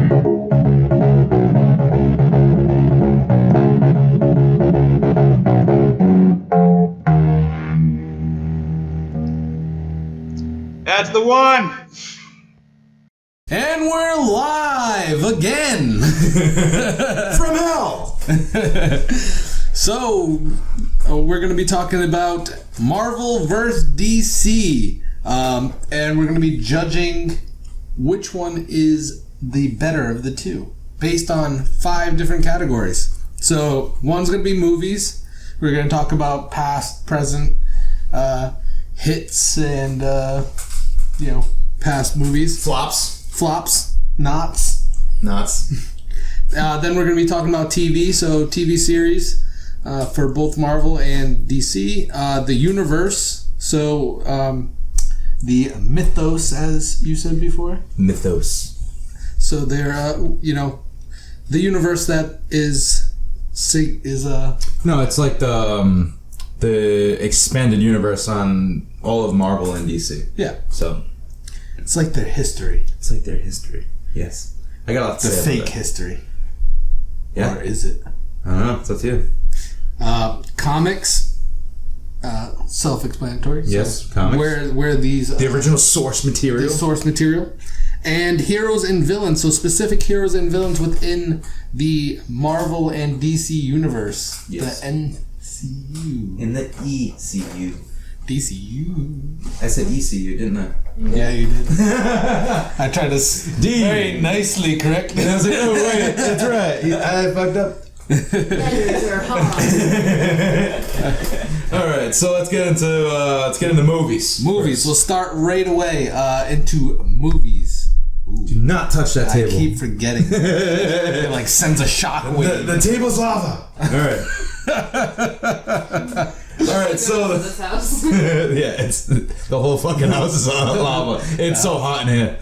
That's the one! And we're live again! From hell! So, we're going to be talking about Marvel vs. DC. And we're going to be judging which one is the better of the two, based on 5 different categories. So, one's going to be movies. We're going to talk about past, present, hits, and, past movies. Flops, knots. Then we're going to be talking about TV, so TV series for both Marvel and DC. The universe, so the mythos, as you said before. Mythos. So they're, the universe that is No, it's like the expanded universe on all of Marvel and DC. Yeah. So it's like their history. it's like their history. Yes. I got a lot to The say fake about that. history. Yeah. Or is it? I don't know. It's up to you. Comics, self-explanatory. Yes, so comics. Where these The original source material. the source material, and heroes and villains. So specific heroes and villains within the Marvel and DC universe. Yes. The NCU. In the ECU. DCU. I said ECU, didn't I? Yeah, you did. I tried to very nicely correct And I it. was like, oh wait, that's right. I fucked up. All right, so let's get into movies. Movies. We'll start right away into movies. Do not touch that I table. keep forgetting. It like sends a shockwave. The table's lava. All right. All right, so this house. yeah, it's the whole fucking house is on lava. It's so hot in here.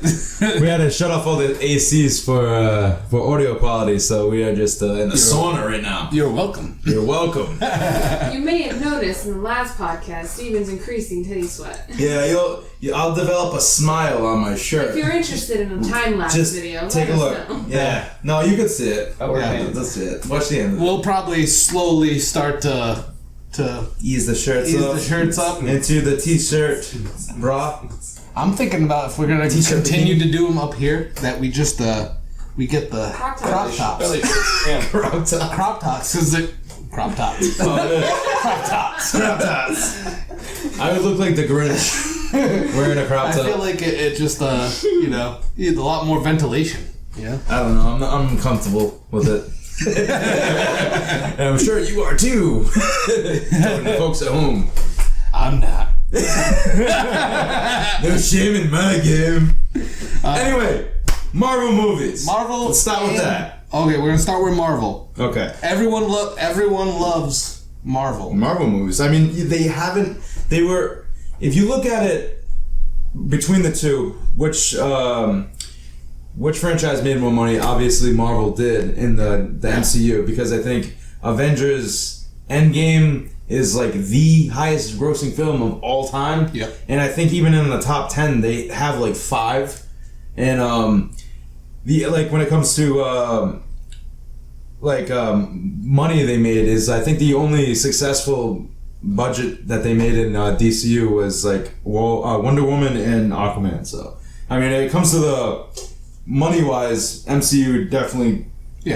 We had to shut off all the ACs for audio quality, so we are just in the sauna right now. You're welcome. You're welcome. You may have noticed in the last podcast, Steven's increasing titty sweat. Yeah, I'll develop a smile on my If shirt. you're interested in a time-lapse Just video, take a let look. us know. Yeah. No, you can see it. Yeah. Let's see it. Watch the end. We'll probably slowly start to Ease the shirts ease up. the shirts up. Into the t-shirt bra. I'm thinking about if we're gonna T-shirt continue to do them up here, that we just we get the Crop crop tops. tops. Crop top. Crop tops, cause it crop tops. Crop tops. Crop tops. I would look like the Grinch wearing a crop I top. feel like it just needs a lot more ventilation. Yeah. I don't know. I'm comfortable with it. And I'm sure you are too. Talking to folks at home. I'm not. No shame in my game. Anyway, Marvel movies. Marvel. Let's start with that. Okay, we're gonna start with Marvel. Okay. Everyone loves Marvel. Marvel movies. I mean, they were. If you look at it between the two, which franchise made more money? Obviously, Marvel did in the MCU, because I think Avengers Endgame is like the highest grossing film of all time. Yeah. And I think even in the top 10, they have like 5. And when it comes to money they made, is I think the only successful budget that they made in DCU was like Wonder Woman and Aquaman. So I mean, it comes to the money wise, MCU definitely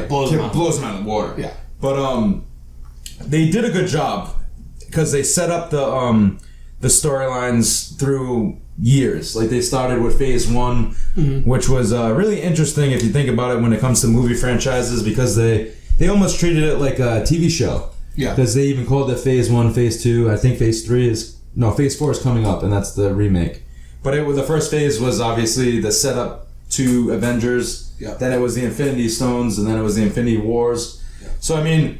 blows them out. blows them out of the water. Yeah. But they did a good job because they set up the storylines through years. Like they started with Phase 1, which was really interesting if you think about it when it comes to movie franchises, because they almost treated it like a TV show. Yeah. Because they even called it Phase 1, Phase 2. I think Phase 4 is coming up, and that's the remake. But the first phase was obviously the setup to Avengers. Yeah. Then it was the Infinity Stones, and then it was the Infinity Wars. Yeah. So I mean,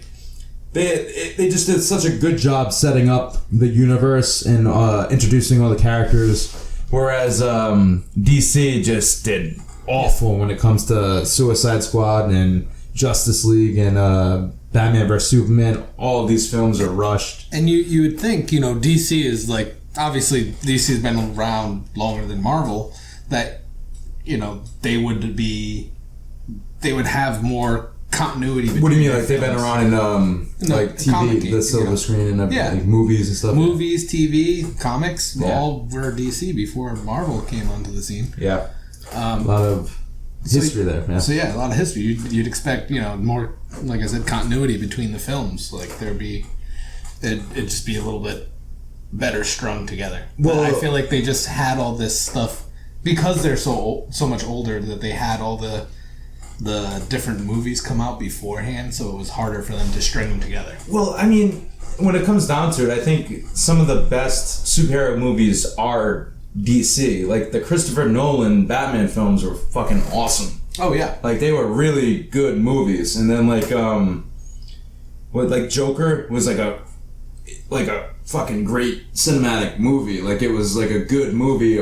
they just did such a good job setting up the universe and introducing all the characters. Whereas DC just did awful when it comes to Suicide Squad and Justice League and Batman vs Superman. All of these films are rushed. And you would think, DC is like, obviously DC's been around longer than Marvel, that they would be they would have more continuity. What do you mean? between Like they've been films. around in like TV, comedy, the silver you know. screen, and everything, Yeah. like movies and stuff. Movies, TV, comics, Yeah. all were DC before Marvel came onto the scene. Yeah, a lot of history there. Yeah. So yeah, a lot of history. You'd expect, more, like I said, continuity between the films. Like it'd just be a little bit better strung together. Well, Well, I feel like they just had all this stuff because they're so much older that they had all the different movies come out beforehand, so it was harder for them to string them together. Well, I mean, when it comes down to it, I think some of the best superhero movies are DC. Like the Christopher Nolan Batman films were fucking awesome. Oh yeah, Like they were really good movies. And then like Joker was like a fucking great cinematic movie. Like it was like a good movie,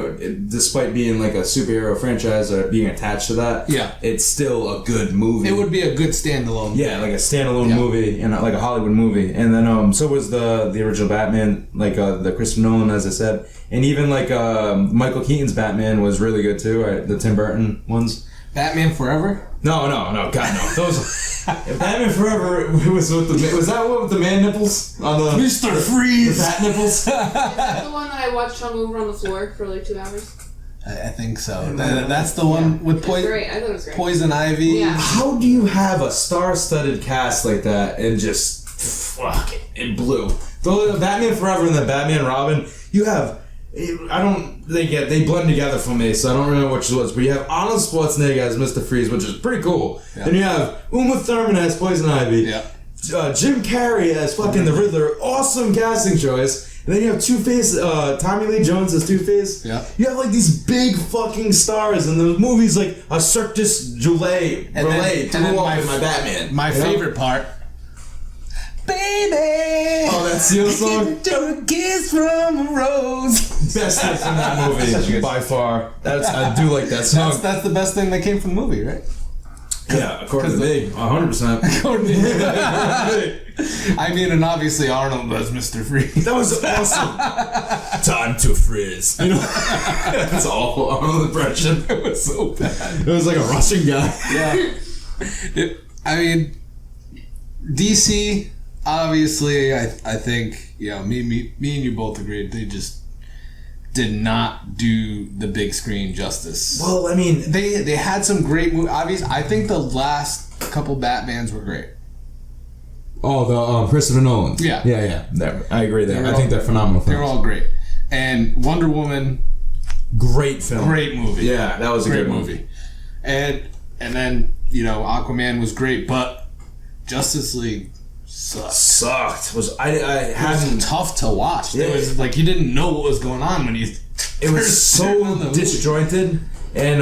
despite being like a superhero franchise or being attached to that. Yeah. It's still a good movie. it would be a good standalone. Yeah, like a standalone Yeah. movie and like a Hollywood movie. And then so was the original Batman, like the Christopher Nolan, as I said. And even like Michael Keaton's Batman was really good too, right? The Tim Burton ones. Batman Forever. No, God no. Those Batman Forever was with was that one with the man nipples on the Mr. the Freeze. bat nipples? Is that the one that I watched hung over on the floor for like 2 hours? I think so. That's the one with It was great. I thought it was great. Poison Ivy. Yeah. How do you have a star-studded cast like that and just fuck it blew? The Batman Forever and the Batman Robin, you have. They blend together for me, so I don't remember which it was. But you have Arnold Schwarzenegger as Mr. Freeze, which is pretty cool. Yeah. Then you have Uma Thurman as Poison Ivy. Yeah. Jim Carrey as fucking the Riddler. Awesome casting choice. And then you have Two-Face, Tommy Lee Jones as Two-Face. Yeah. You have like these big fucking stars in the movies, like a Cirque du Soleil. And then my Batman. My You know? favorite part. Baby. Oh, that Seal song? A kiss from a rose. Best thing from that movie by far. I do like that song. That's the best thing that came from the movie, right? Yeah, according to me, 100%. I mean, and obviously Arnold was Mr. Freeze. That was awesome. Time to frizz. You know, that's awful. Arnold impression. It was so bad. It was like a Russian guy. Yeah. I mean, DC, obviously, I think, me and you both agreed they just did not do the big screen justice. Well, I mean, They had some great movies. Obviously, I think the last couple Batmans were great. oh, the Christopher Nolan. Yeah. I agree there. They I were think all- they're phenomenal They films. were all great. And Wonder Woman, Great film. great movie. Yeah, that was a Great good movie. And then, Aquaman was great, but Justice League sucked. Sucked. I It was hadn't. tough to watch. Yeah. It was like you didn't know what was going on when you. It was first so turned on the movie. disjointed, and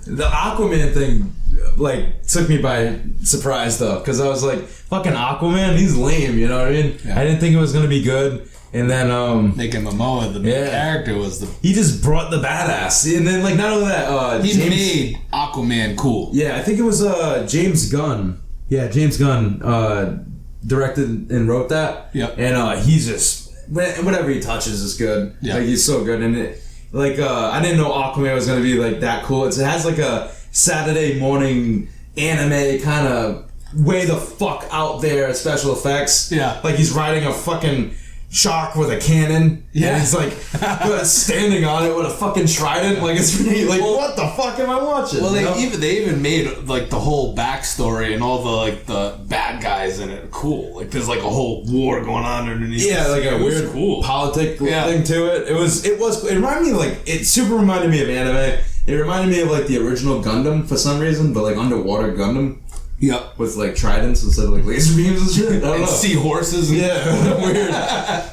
the Aquaman thing like took me by surprise though, because I was like, "Fucking Aquaman, he's lame," you know what I mean? Yeah. I didn't think it was gonna be good, and then Nick Momoa, the Yeah. character, was the. he just brought the badass, and then like not only that, He James, made Aquaman cool. yeah, I think it was James Gunn. Yeah, James Gunn directed and wrote that. Yep. And he's just whatever he touches is good. Yeah. Like he's so good, and I didn't know Aquaman was gonna be like that cool. It has like a Saturday morning anime kind of way the fuck out there special effects. Yeah. Like he's riding a fucking shark with a cannon. Yeah. And he's like standing on it with a fucking trident. Like it's really like what the fuck am I watching? Well, you know? they even made like the whole backstory and all the bad guys in it cool. Like there's like a whole war going on underneath. Yeah, like a It was weird cool. politic Yeah. thing to it. It reminded me it super reminded me of anime. It reminded me of like the original Gundam for some reason, but like underwater Gundam Yep. with like tridents instead of like laser beams and shit. I don't And know. seahorses. And Yeah, weird.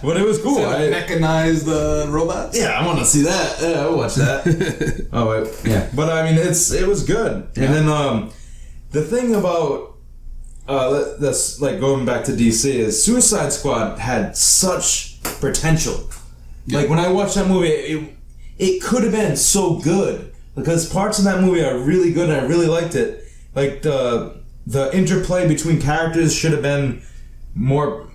But it was cool. mechanized robots. Yeah, I want to see that. Yeah, I'll watch that. Yeah. But I mean, it was good. Yeah. And then the thing about this, like going back to DC, is Suicide Squad had such potential. Yeah. Like when I watched that movie, it could have been so good because parts of that movie are really good and I really liked it. Like the interplay between characters should have been more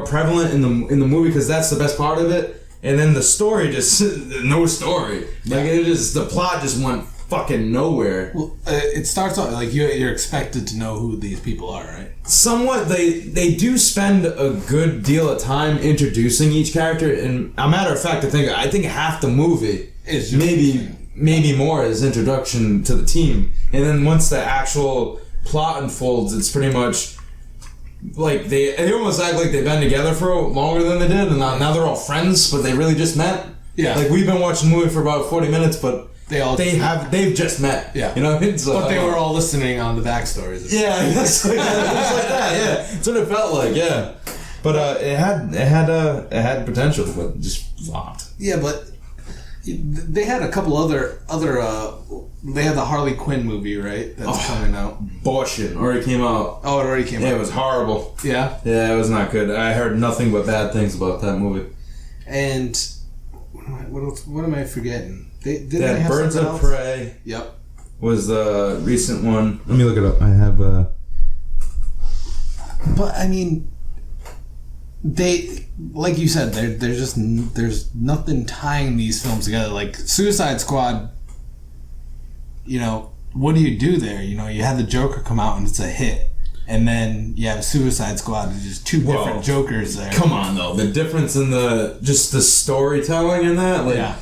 prevalent in the movie because that's the best part of it. And then the story just no story. Like the plot just went fucking nowhere. Well, it starts off like you're expected to know who these people are, right? Somewhat, they do spend a good deal of time introducing each character, and a matter of fact, I think half the movie Is maybe more is introduction to the team, and then once the actual plot unfolds, it's pretty much like they almost act like they've been together for longer than they did, and now they're all friends, but they really just met. Yeah. Like we've been watching the movie for about 40 minutes, but they've just met. Yeah. You know what I mean? So, But they were all listening on the backstories. yeah, it's like that. Yeah, that's what it felt like. Yeah, but it had potential, but just flopped. Yeah, but they had a couple other they had the Harley Quinn movie, right? That's coming out. Bullshit already came out. Oh, it already came out. Yeah, it was horrible. Yeah. Yeah, it was not good. I heard nothing but bad things about that movie. And what am I forgetting? They That have Birds something of else? Prey Yep. was the recent one. Let me look it up. I have But I mean, they, like you said, there's nothing tying these films together. Like Suicide Squad, you know, what do you do there? You know, you have the Joker come out and it's a hit, and then you have Suicide Squad, and just two different Jokers there. Come on, though. The difference in the storytelling in that, like, Yeah.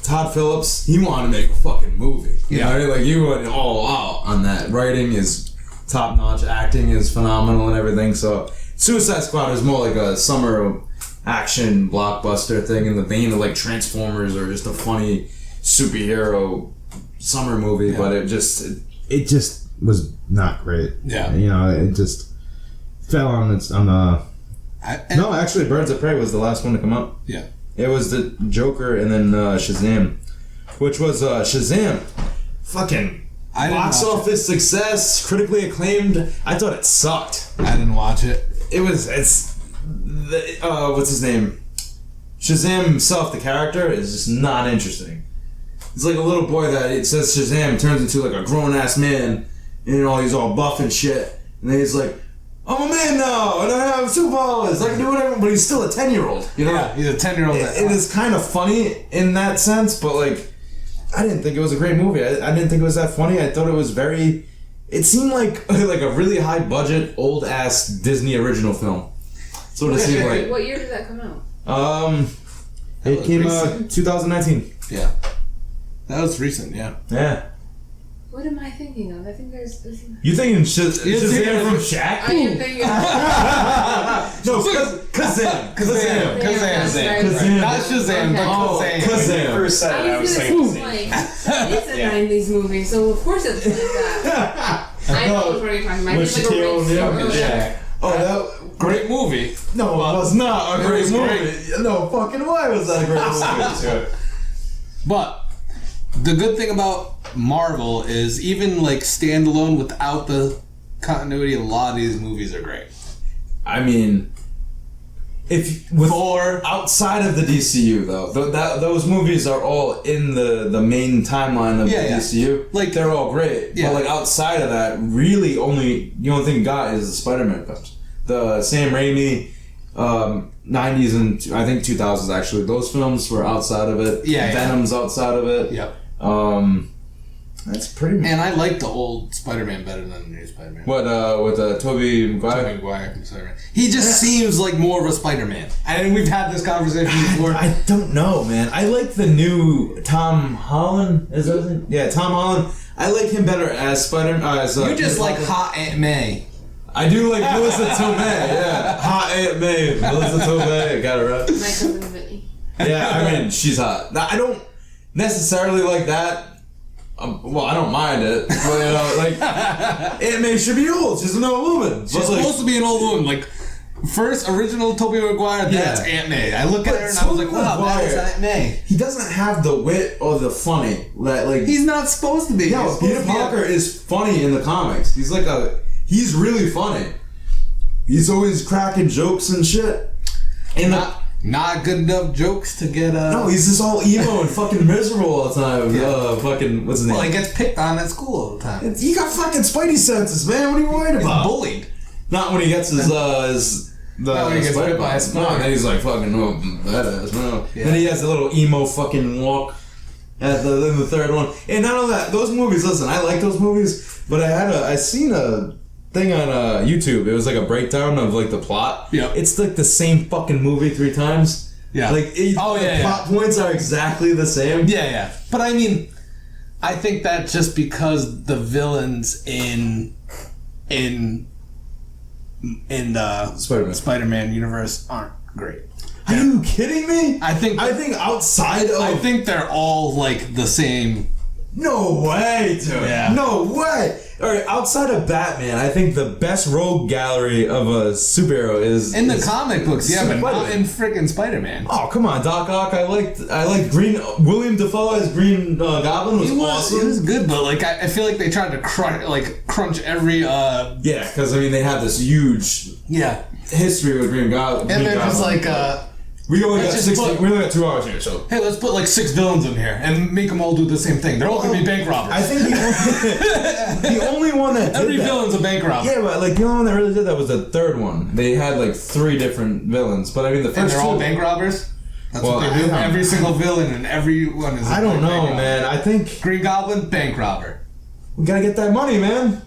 Todd Phillips, he wanted to make a fucking movie. You Yeah. know, like he went all out on that. Writing is top notch, acting is phenomenal, and everything. So Suicide Squad is more like a summer action blockbuster thing in the vein of like Transformers or just a funny superhero summer movie. But it just was not great. Yeah. You know, it just fell on the. No, actually, Birds of Prey was the last one to come out. Yeah. It was the Joker and then Shazam, which was Shazam. Fucking box office success, critically acclaimed. I thought it sucked. I didn't watch it. It's what's his name? Shazam himself, the character, is just not interesting. It's like a little boy that it says Shazam turns into like a grown ass man, and you know he's all buff and shit, and then he's like, I'm a man now, and I have superpowers. I can do whatever, but he's still a 10-year-old. You know, Yeah, he's a 10-year-old. It is kind of funny in that sense, but like, I didn't think it was a great movie. I didn't think it was that funny. I thought it was very. It seemed like a really high budget, old ass Disney original film. That's what it seemed like. What year did that come out? It came out 2019. Yeah. That was recent, yeah. Yeah. What am I thinking of? I think there's. You thinking Shazam from Shaq? I am thinking of. No, Kazam. Kazam. Kazam. Not Shazam, but Oh, Kazam. Kazam. First said it, I I was was thinking gonna the say, same. like, it's a Yeah. 90s movie, so of course it's like that. I know what you're talking about. With It's like a Shaquille race O'Neal or and whatever. Oh, that Great movie. no, it was not a It great was movie. No fucking way was that a great movie. But the good thing about Marvel is even like standalone without the continuity, a lot of these movies are great. I mean, if with outside of the DCU though, those movies are all in the main timeline of the DCU. Like they're all great, yeah. but like outside of that, really the only thing you got is the Spider-Man films, the Sam Raimi, 90s and I think 2000s actually. Those films were outside of it. Yeah, Venom's outside of it. Yep. That's pretty much. And I like the old Spider-Man better than the new Spider-Man. What with Tobey Maguire? Tobey Maguire from Spider-Man. He just seems like more of a Spider-Man. And we've had this conversation before. I don't know, man. I like the new Tom Holland. Is that his name? Yeah, Tom Holland. I like him better as Spider-Man. You just like hot Aunt May. I do like Melissa Tomei. Yeah, hot Aunt May. Melissa Tomei. Got it right. My cousin Vinny. Yeah, I mean she's hot. Now, I don't necessarily like that. Well, I don't mind it, but you know, like Aunt May should be old. She's an old woman. She's supposed to be an old woman. Like, first original Tobey Maguire, that's Aunt May. I look at her and I was like, wow, that's Aunt May. He doesn't have the wit or the funny that like. He's not supposed to be. No, Peter Parker is funny in the comics. He's like he's really funny. He's always cracking jokes and shit. And not good enough jokes to get no, he's just all emo and fucking miserable all the time. Fucking what's his name? Well, he gets picked on at school all the time. He got fucking spidey senses, man. What are you worried about? He's bullied. Not when he gets his No, he gets bit by a spider. No, and then he's like fucking badass. No. Yeah. Then he has a little emo fucking walk. in the third one. And not only that, those movies. Listen, I like those movies, but I seen a thing on YouTube. It was like a breakdown of like the plot. Yeah. It's like the same fucking movie 3 times. Yeah. Like the plot points are exactly the same. Yeah. But I mean, I think that just because the villains in the Spider-Man universe aren't great. Are you kidding me? I think outside of... I think they're all like the same. No way, dude. Yeah. No way. All right, outside of Batman, I think the best rogue gallery of a superhero is In the comic books, yeah, but not Spider-Man. in freaking Spider-Man. Oh, come on, Doc Ock. I liked Green William Dafoe as Green Goblin was awesome. It was good, but like I feel like they tried to crunch every Yeah, because I mean they have this huge history with Green Goblin. and they're just like we only got let's just 60. put- We only got 2 hours here, so. hey, let's put like 6 villains in here and make them all do the same thing. They're all gonna be bank robbers. I think the only one that did Every that, villain's a bank robber. yeah, but like the only one that really did that was the third one. They had like 3 different villains, but I mean the first And they're all 2 bank robbers? That's Well, what they do. I don't- Every single villain and everyone is a I don't bank know, robber. man. I think Green Goblin, bank robber. we gotta get that money, man.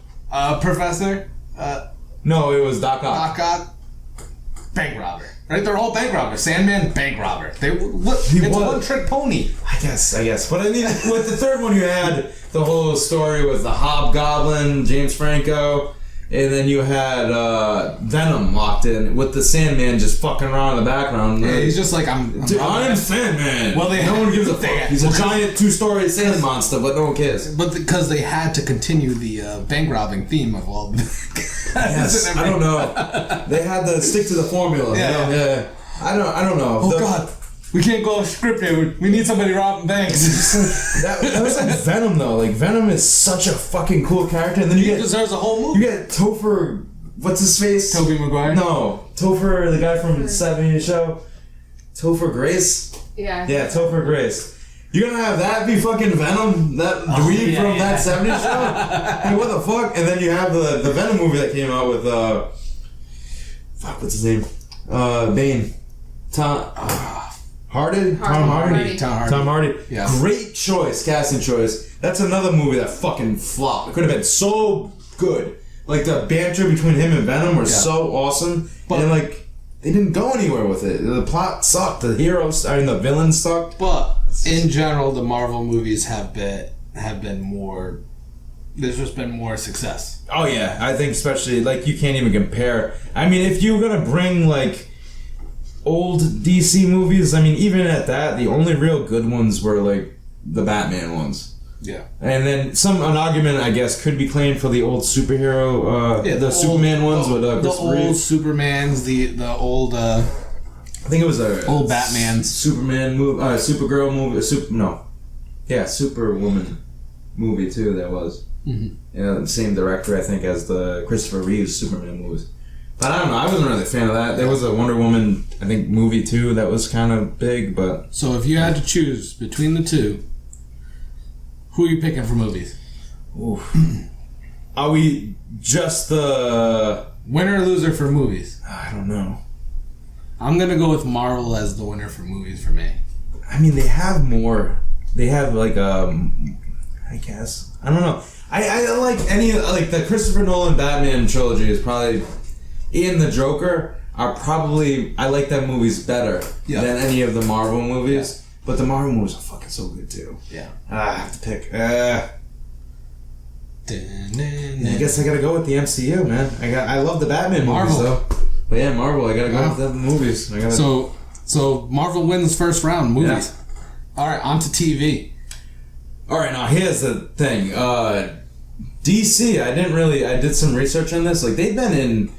Professor, No, it was Doc Ock. Doc Ock, bank robber. Right? They're all bank robbers. Sandman, bank robber. It's a was. one-trick pony. I guess. But I mean, with the third one, you had the whole story with the Hobgoblin, James Franco, and then you had Venom locked in with the Sandman just fucking around in the background. Yeah, he's just like, I'm Dude, robbing I'm it. Sandman. Well, they- no one gives a fuck. they- He's a giant 2-story sand monster, but no one cares. But because they had to continue the bank robbing theme of all the Yes, I don't know. They had to stick to the formula. Yeah. You know? Yeah. I don't know. Oh God, we can't go off script here. We need somebody robbing banks. That was like Venom though. Like Venom is such a fucking cool character, and then you He get deserves a whole movie. you get Topher. What's his face? Tobey Maguire. No, Topher, the guy from the '70s show. Topher Grace. Yeah. Yeah, Topher Grace. You're gonna have that be fucking Venom, that dweeb from that '70s show? Hey, what the fuck? And then you have the Venom movie that came out with what's his name? Bane. Tom Hardy. Tom Hardy. Tom Hardy. Yeah. Great choice, casting choice. That's another movie that fucking flopped. It could have been so good. Like the banter between him and Venom were so awesome, and like they didn't go anywhere with it. The plot sucked. The heroes, the villains sucked. But in general, the Marvel movies have been more. There's just been more success. Oh yeah, I think especially like you can't even compare. I mean, if you're gonna bring like old DC movies, I mean, even at that, the only real good ones were like the Batman ones. Yeah. And then an argument, I guess, could be claimed for the old superhero, the Superman ones with the Christopher old Reeve. Supermans, the old I think it was a old Batmans. Superman movie, Supergirl movie, Superwoman movie too. That was, the same director, I think, as the Christopher Reeves Superman movies. But I don't know. I wasn't really a fan of that. There was a Wonder Woman, I think, movie too that was kind of big, but So if you had to choose between the two, who are you picking for movies? are we just the? Winner or loser for movies? I don't know. I'm gonna go with Marvel as the winner for movies for me. I mean, they have more. They have like I guess I don't know. I like any like the Christopher Nolan Batman trilogy is probably, and the Joker are probably, I like that movies better than any of the Marvel movies. Yeah. But the Marvel movies are fucking so good too. Yeah. I have to pick. I guess I gotta go with the MCU, man. I love the Batman movies though. But yeah, Marvel. I gotta go with the movies. So Marvel wins first round movies. Yeah. All right, on to TV. All right, now here's the thing. DC. I did some research on this. Like they've been in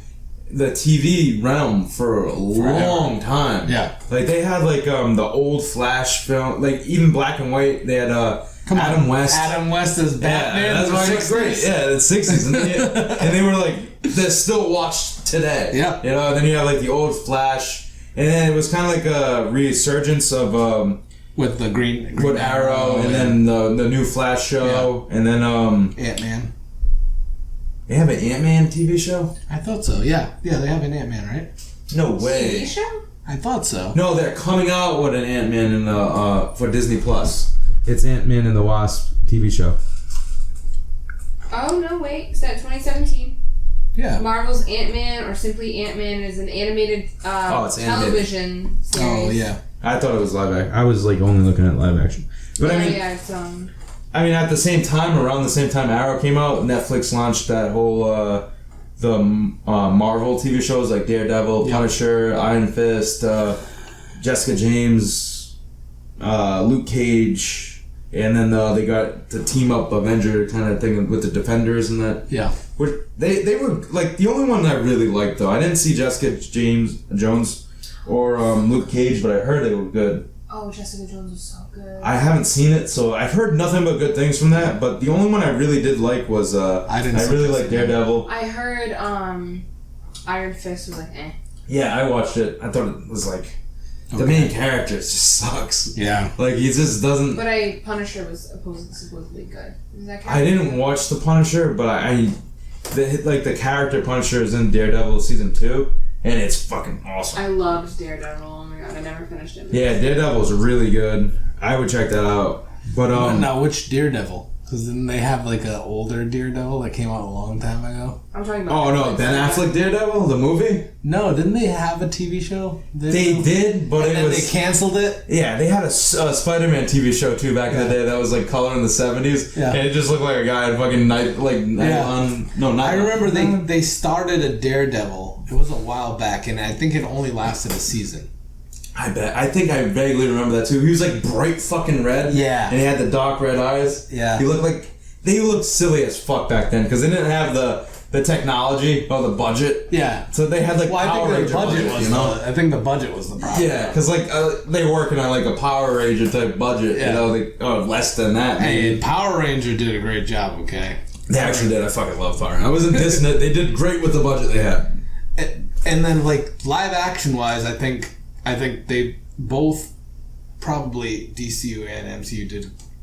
the TV realm for a long time. Yeah. Like they had like the old Flash film, like even black and white. They had Adam West. Adam West is Batman. Yeah, that's in the why 60s. it's great. Yeah, the 60s, and they were like they're still watched today. Yeah. You know, and then you have like the old Flash, and then it was kind of like a resurgence of with the green with Arrow, and then the new Flash show, and then Ant-Man. They have an Ant-Man TV show? I thought so. Yeah, they have an Ant-Man, right? No way. TV show? I thought so. No, they're coming out with an Ant-Man in for Disney Plus. It's Ant-Man and the Wasp TV show. Oh, no, wait. It's that 2017. Yeah. Marvel's Ant-Man, or simply Ant-Man, is an animated it's animated. television series. Oh, yeah. I thought it was live action. I was like only looking at live action. But Oh, I mean, yeah, it's I mean, at the same time, around the same time Arrow came out, Netflix launched that whole the Marvel TV shows like Daredevil, Yeah. Punisher, Iron Fist, Jessica James, Luke Cage, and then they got the team up Avenger kind of thing with the Defenders and that. Yeah. Which they were like the only one I really liked though. I didn't see Jessica Jones or Luke Cage, but I heard they were good. Oh, Jessica Jones was so good. I haven't seen it, so I've heard nothing but good things from that. But the only one I really did like was I really liked Daredevil. I heard Iron Fist was like Yeah, I watched it. I thought it was like the main character just sucks. Yeah. Like he just doesn't. But Punisher was supposedly good. Is that I didn't watch the Punisher, but the character Punisher is in Daredevil season 2, and it's fucking awesome. I loved Daredevil. Oh my god, I never finished it. Yeah, Daredevil's really good. I would check that out. But Now, which Daredevil? Because didn't they have like an older Daredevil that came out a long time ago? I'm talking about. oh no, Ben Affleck Daredevil, the movie. No, didn't they have a TV show? They did, but and it then was they canceled it. Yeah, they had a Spider-Man TV show too back in the day that was like color in the 70s. Yeah. And it just looked like a guy in fucking I remember they started a Daredevil. It was a while back, and I think it only lasted a season. I bet. I think I vaguely remember that too. He was like bright fucking red. Yeah. And he had the dark red eyes. Yeah. He looked like... They looked silly as fuck back then because they didn't have the technology or the budget. Yeah. So they had like Power I think Ranger the budget was you know? I think the budget was the problem. Yeah, because like they were working on like a Power Ranger type budget, Yeah. you know, less than that. Hey, maybe. and Power Ranger did a great job. Okay. They actually did. I fucking love Power Ranger. I wasn't dissing it. They did great with the budget they had. And then like live action wise, I think they both probably DCU and MCU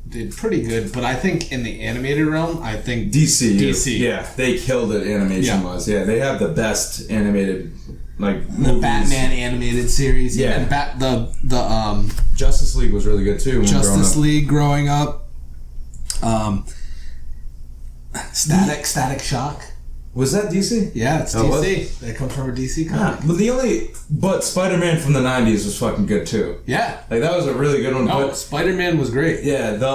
did pretty good, but I think in the animated realm, I think DC, yeah, they killed it animation wise. Yeah, they have the best animated like the movies. Batman animated series. Yeah. And the Justice League was really good too. Justice League growing up. Static Shock. Was that DC? Yeah, it's Oh, DC. That comes from a DC comic. But Spider-Man from the 90s was fucking good too. Yeah. Like that was a really good one. No, But Spider-Man was great. yeah, the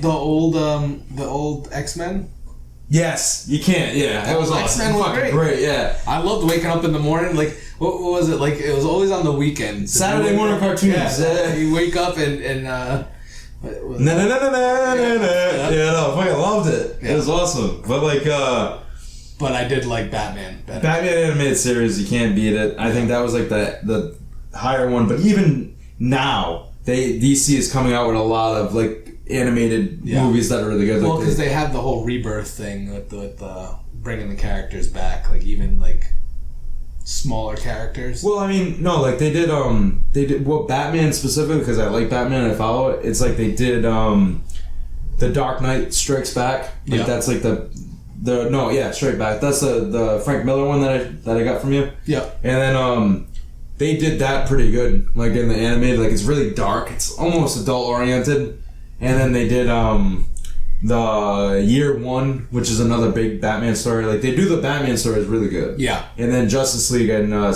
old X-Men. yes, you can't. Yeah, that was X-Men was fucking great. Yeah, I loved waking up in the morning. Like, what was it? Like, it was always on the weekend. Saturday morning cartoons. Yeah, you wake up and what was it? No. Yeah, no, I fucking loved it. Yeah. It was awesome. But like, But I did like Batman better. Batman animated series, you can't beat it. I think that was like the higher one. But even now, DC is coming out with a lot of like animated movies that are really good. Well, Like because they have the whole rebirth thing with the bringing the characters back, like even like smaller characters. well, I mean, no, like they did Batman specifically because I like Batman and I follow it. It's like they did the Dark Knight Strikes Back. Like Yeah. that's like Strike Back. That's the Frank Miller one that I got from you. Yeah. And then they did that pretty good, like in the animated. Like it's really dark. It's almost adult oriented. And then they did the Year One, which is another big Batman story. Like they do the Batman stories really good. Yeah. And then Justice League and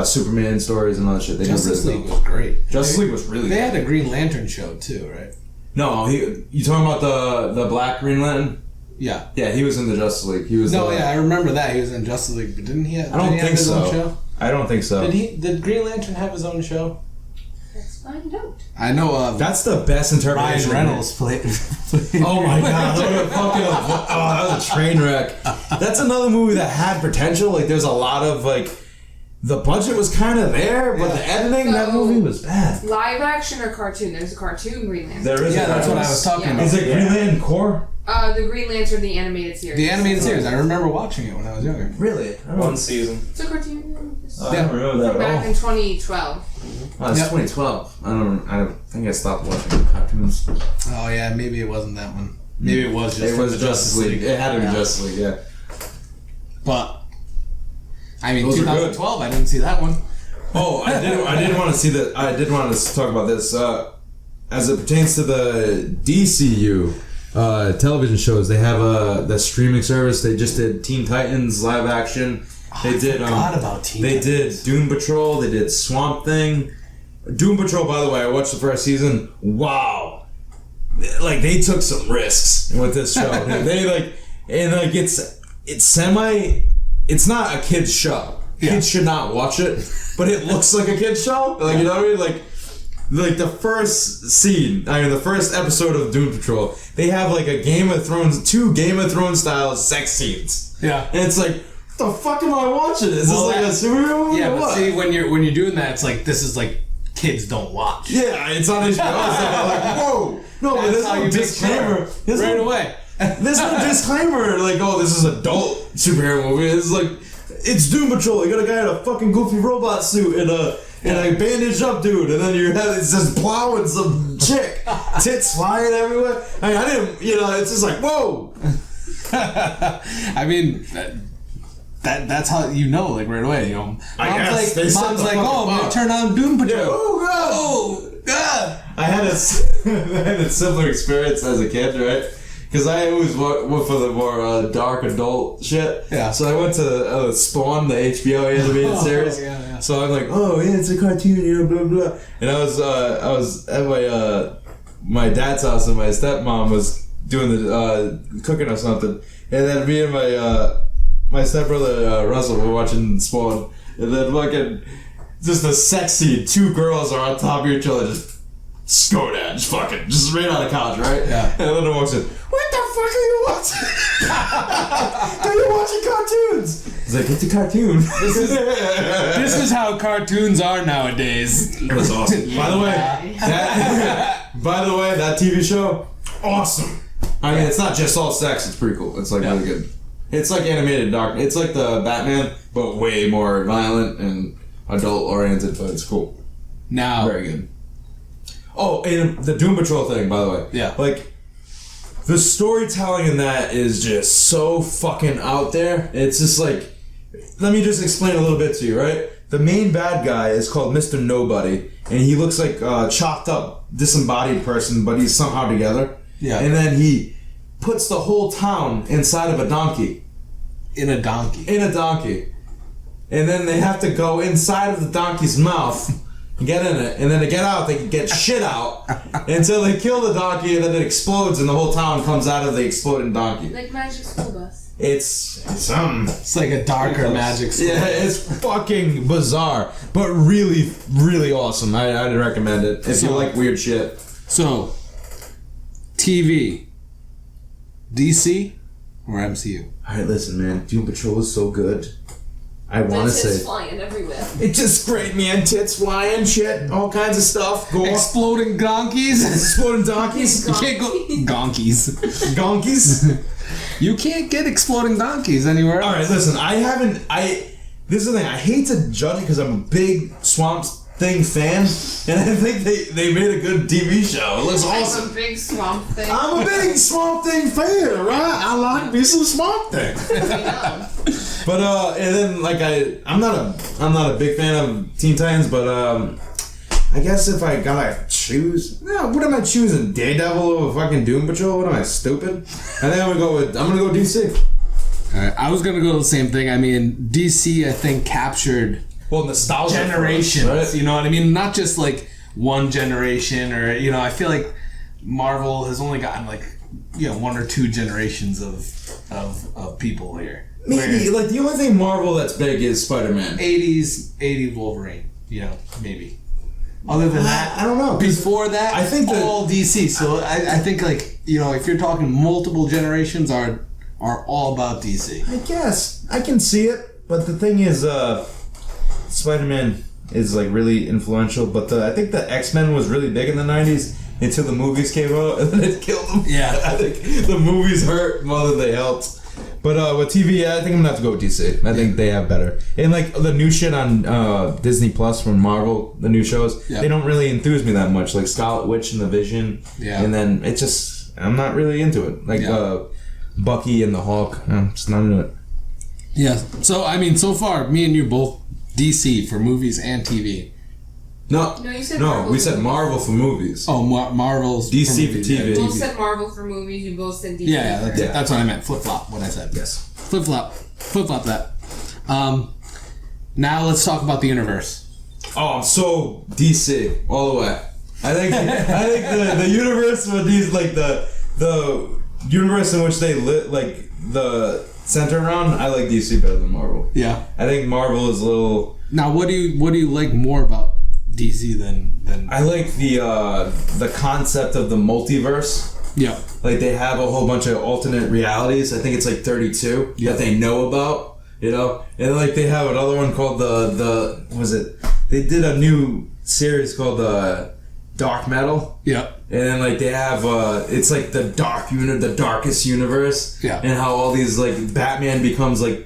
Superman stories and all that shit. They Justice did really League well. was great. Justice League was really They good. had a Green Lantern show too, right? No, you talking about the Black Green Lantern? Yeah. Yeah, he was in the Justice League. He was. No, yeah, I remember that he was in Justice League, but didn't he? I don't think his so. Own show? I don't think so. Did Green Lantern have his own show? Let's find out. I know. That's the best interpretation. Ryan Reynolds played. Oh my god, that was a train wreck. That's another movie that had potential. Like, there's a lot of, like, the budget was kind of there, but the editing, that movie was bad. Live action or cartoon? There's a cartoon Green Lantern. There is Yeah, a that's what I was talking about. Is it Green Lantern Core? The Green Lantern, the animated series. The animated series. I remember watching it when I was younger. Really? One season. It's a cartoon. I don't remember that From at all. back in 2012. Oh, it's Yep. 2012. I don't think I stopped watching cartoons. Oh yeah, maybe it wasn't that one. Maybe it was just. It was the Justice League. It had to be Yeah. Justice League, yeah. But I mean, Those are 2012. I didn't see that one. Oh, I did want to see that. I did want to talk about this. as it pertains to the DCU television shows, they have the streaming service. They just did Teen Titans live action. They did. Forgot about Teen They Titans. did Doom Patrol. They did Swamp Thing. Doom Patrol, by the way, I watched the first season. Wow, like they took some risks with this show. It's not a kid's show. Yeah. Kids should not watch it, but it looks like a kid's show. Like, you know what I mean? Like the first scene, the first episode of Doom Patrol, they have like a two Game of Thrones style sex scenes. Yeah. And it's like, what the fuck am I watching? Is this like a superhero movie? Yeah, or but what? see, when you're doing that, it's like this is like kids don't watch. Yeah, it's on HBO. It's like, whoa. No, but That's there's how no you disclaimer. There's right no, away. There's no disclaimer like, oh, this is adult superhero movie. It's like, it's Doom Patrol. You got a guy in a fucking goofy robot suit and a bandaged up dude, and then it's just plowing some chick, tits flying everywhere. I didn't, it's just like, whoa. I mean, that's how like right away. Mom's guess. They like, set the fucking I'm gonna bar. turn on Doom Patrol. Yeah. Oh god. Oh god. I had a similar experience as a kid, right? Because I always went for the more dark adult shit. Yeah. So I went to Spawn, the HBO animated series. Yeah. So I'm like, oh yeah, it's a cartoon, blah blah. And I was at my dad's house, and my stepmom was doing the cooking or something, and then me and my stepbrother Russell were watching Spawn, and then fucking just a sex scene. Two girls are on top of each other, just Skodad, just right on the couch, right? Yeah. And then it walks in. What the fuck are you watching? Are you watching cartoons? He's like, it's a cartoon. This is how cartoons are nowadays. It was awesome. By the way, that TV show, awesome. I mean, it's not just all sex. It's pretty cool. It's like really good. It's like animated dark. It's like the Batman, but way more violent and adult oriented. But it's cool. Now, Very good. Oh, and the Doom Patrol thing, by the way. Yeah. Like, the storytelling in that is just so fucking out there. It's just like, let me just explain a little bit to you, right? The main bad guy is called Mr. Nobody, and he looks like a chopped up, disembodied person, but he's somehow together. Yeah. And then he puts the whole town inside of a donkey. in a donkey. And then they have to go inside of the donkey's mouth and get in it, and then to get out, they can get shit out until they kill the donkey, and then it explodes, and the whole town comes out of the exploding donkey. Like Magic School Bus. It's something. It's like a darker magic school. Yeah, it's fucking bizarre, but really, really awesome. I'd recommend it if you like weird shit. So, TV, DC or MCU? All right, listen, man. Doom Patrol is so good. I want to Tits say flying everywhere. it's just great, man. Tits flying, shit, all kinds of stuff. Go Exploding donkeys. exploding donkeys, You can't go donkeys. donkeys. You can't get exploding donkeys anywhere else. All right, listen. This is the thing. I hate to judge it because I'm a big Swamp Thing fan, and I think they made a good TV show. It looks awesome. I'm a big swamp thing. I'm a big Swamp Thing fan, right? I like me some Swamp Thing. I know. But and then I'm not a big fan of Teen Titans, but I guess if I gotta choose, what am I choosing? Daredevil over fucking Doom Patrol? What am I, stupid? I think I'm gonna go DC. Alright, I was gonna go the same thing. I mean, DC I think captured Well, nostalgia generations. for us, right? You know what I mean? Not just like one generation, or I feel like Marvel has only gotten like one or two generations of people here. Maybe like the only thing Marvel that's big is Spider-Man. 80 Wolverine. Maybe. Other than that, I don't know. 'Cause before that, I think that- all DC. So I think if you're talking multiple generations are all about DC. I guess I can see it, but the thing is, Spider-Man is like really influential. But I think the X-Men was really big in the '90s until the movies came out, and then it killed them. Yeah. I think the movies hurt more than they helped. But with TV, I think I'm gonna have to go with DC. I think they have better. And like the new shit on Disney Plus from Marvel, the new shows, they don't really enthuse me that much. Like Scarlet Witch and the Vision. Yeah. And then it just, I'm not really into it. Like Bucky and the Hulk, I'm just not into it. Yeah. So I mean, so far, me and you both DC for movies and TV. No, No, you said no, Marvel we for said movies. Marvel for movies. Oh, Marvel's DC for movies, TV. You Yeah, both said Marvel for movies. You both said DC. Yeah, for that's what I meant. Flip flop. What I said. Yes. Flip flop that. Now let's talk about the universe. Oh, I'm so DC all the way. I think the universe with these like the universe in which they lit like the center around. I like DC better than Marvel. Yeah. I think Marvel is a little. Now, what do you like more about DC than? I like the concept of the multiverse. Yeah. Like they have a whole bunch of alternate realities. I think it's like 32 that they know about. You know, and like they have another one called the what was it? They did a new series called Dark Metal. Yeah. And then like they have it's like the darkest universe. Yeah. And how all these like Batman becomes like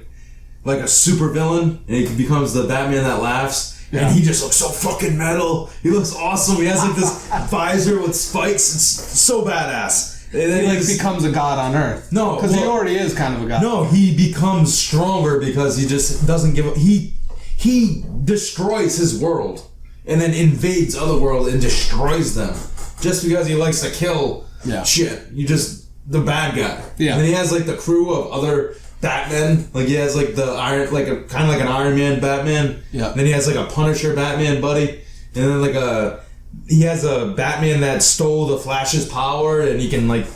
a super villain, and he becomes the Batman that laughs. Yeah. And he just looks so fucking metal. He looks awesome. He has like this visor with spikes. It's so badass. And then He like he's- becomes a god on Earth. No, because he well- already is kind of a god. no, he becomes stronger because he just doesn't give up. He destroys his world and then invades other worlds and destroys them just because he likes to kill shit. He just the bad guy. Yeah. And then he has like the crew of other Batmen. Like he has like the Iron, like a kind of like an Iron Man Batman. Yeah. Then he has like a Punisher Batman buddy, and then like he has a Batman that stole the Flash's power, and he can like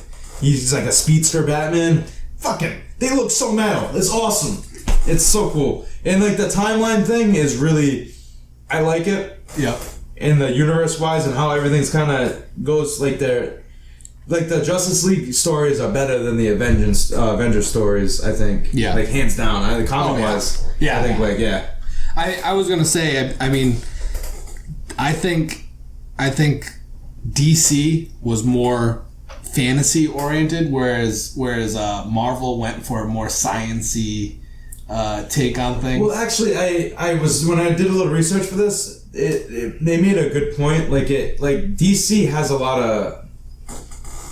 he's like a speedster Batman. Fucking, they look so metal. It's awesome. It's so cool. And like the timeline thing is really, I like it. Yep. In the universe wise and how everything's kind of goes like they're. Like the Justice League stories are better than the Avengers stories, I think. Yeah. Like hands down. I think comic wise. Yeah. I think like yeah. I was gonna say. I mean, I think DC was more fantasy oriented, whereas Marvel went for a more science-y take on things. Well, actually, I was when I did a little research for this. They made a good point. Like DC has a lot of.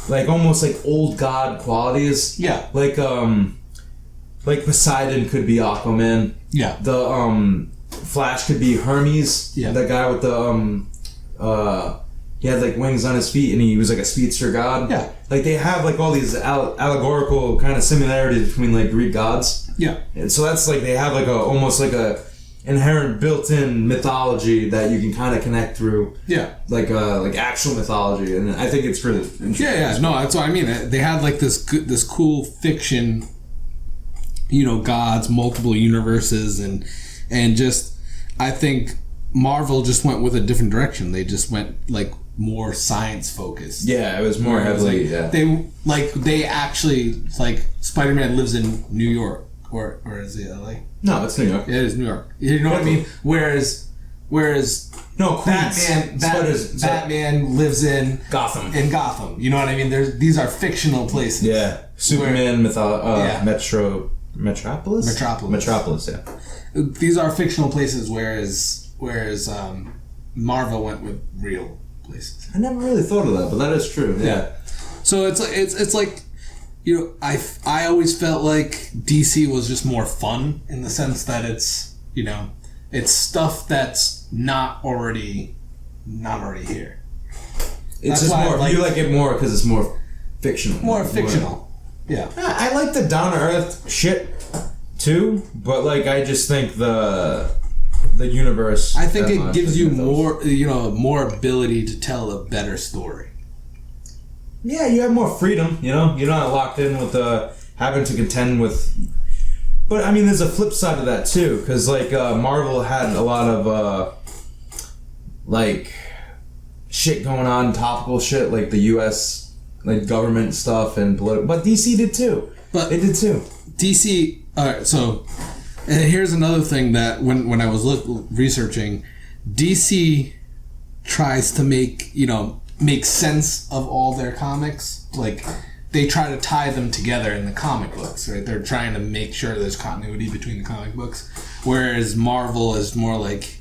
Like almost like old god qualities. Yeah. Like Poseidon could be Aquaman. Yeah. The Flash could be Hermes. Yeah. That guy with the he had like wings on his feet and he was like a speedster god. Yeah. Like they have like all these allegorical kind of similarities between like Greek gods. Yeah. And so that's like they have like almost like a inherent built-in mythology that you can kind of connect through. Yeah. Like actual mythology, and I think it's really interesting. Yeah. No, that's what I mean. They had like this cool fiction, gods, multiple universes, and just I think Marvel just went with a different direction. They just went like more science focused. Yeah, it was more heavily. Yeah. They actually like Spider-Man lives in New York or is it LA? No, it's New York. It is New York. You know what I mean? Whereas No, Queens. Batman lives in Gotham. Gotham. You know what I mean? These are fictional places. Yeah, Superman, Metropolis. Metropolis. Yeah. These are fictional places, whereas Marvel went with real places. I never really thought of that, but that is true. Yeah. So it's like, I always felt like DC was just more fun in the sense that it's stuff that's not already here. It's That's just why I more. like- You like it more because it's more fictional. More fictional. Yeah. I like the down to earth shit too, but like I just think the universe. I think that it much, gives I you think those- more ability to tell a better story. Yeah, you have more freedom. You're not locked in with having to contend with. But I mean, there's a flip side of that too, because like Marvel had a lot of like shit going on, topical shit, like the U.S. like government stuff and political. But DC did too. But They did too. DC. All right, so and here's another thing that when I was researching, DC tries to make sense of all their comics. Like they try to tie them together in the comic books, right? They're trying to make sure there's continuity between the comic books, whereas Marvel is more like,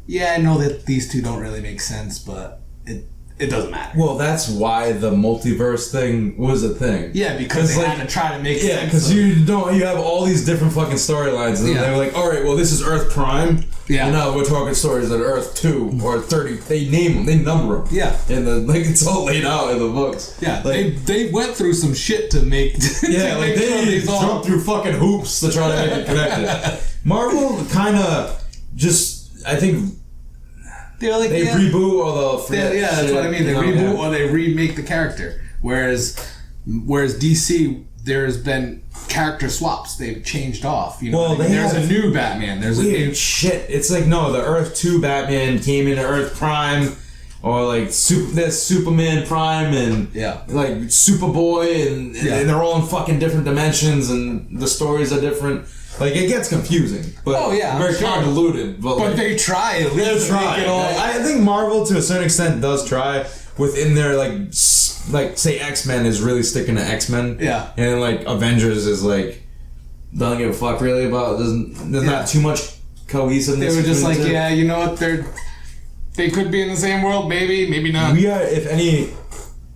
yeah, I know that these two don't really make sense, but it doesn't matter. Well, that's why the multiverse thing was a thing. Yeah, because they had to try to make sense. because you have all these different fucking storylines, and they were like, all right, well, this is Earth Prime. Yeah. You know, we're talking stories at Earth 2 or 30. They name them. They number them. Yeah. And it's all laid out in the books. Yeah, Like, they went through some shit to make. yeah, to like make sure they these all- jumped through fucking hoops to try to make it connected. Marvel kind of just, I think, They're like, they yeah, reboot or they'll forget. yeah, that's shit, what I mean. They you know, reboot yeah. or they remake the character. Whereas DC, there's been character swaps. They've changed off. You know, Well, what I mean? they There's have a new Batman. There's a Weird new. shit. It's like, no, the Earth 2 Batman came into Earth Prime, or like there's Superman Prime and Yeah. like Superboy, and Yeah. they're all in fucking different dimensions, and the stories are different. Like, it gets confusing, but Oh, yeah, I'm very sure. convoluted. But But like, they try at least. they're to make trying. it all. I think Marvel, to a certain extent, does try within their like say X-Men is really sticking to X-Men. Yeah. And like Avengers is like doesn't give a fuck really about. There's Yeah. not too much cohesiveness. They were just between like, the two. yeah, you know what? They could be in the same world, maybe not. We are, if any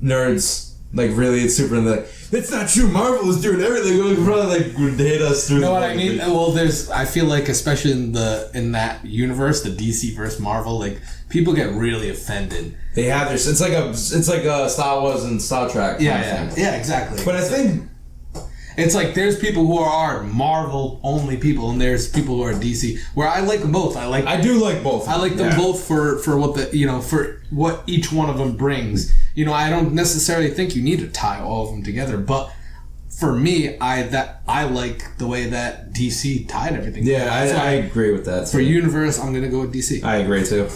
nerds like really super in the. That's not true. Marvel is doing everything. We could probably like would hate us through. You know what I fucking mean? thing. Well, I feel like especially in that universe, the DC versus Marvel, like people get really offended. They have their. It's like a Star Wars and Star Trek. kind of thing. yeah, exactly. But I think. It's like there's people who are Marvel only people, and there's people who are DC. Where I like them both. I do like both. I like them Yeah. both for what for what each one of them brings. You know, I don't necessarily think you need to tie all of them together, but for me, I like the way that DC tied everything. Yeah, together. So I agree with that. for universe, I'm gonna go with DC. I agree too.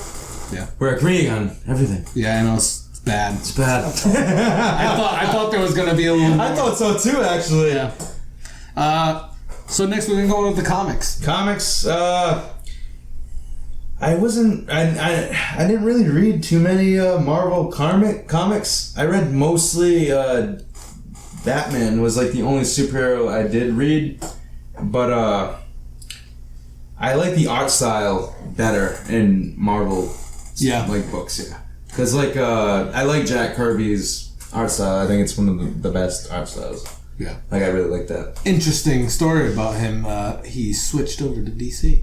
Yeah. We're agreeing on everything. Yeah, I know it's bad. It's bad. I thought there was gonna be a little. I thought so too, actually. Yeah. So next we're gonna go with the comics. Comics. I wasn't. I didn't really read too many Marvel comics. I read mostly Batman was like the only superhero I did read, but I like the art style better in Marvel. Yeah. Like books, yeah. Because like I like Jack Kirby's art style. I think it's one of the best art styles. Yeah. Like I really like that. Interesting story about him. He switched over to DC.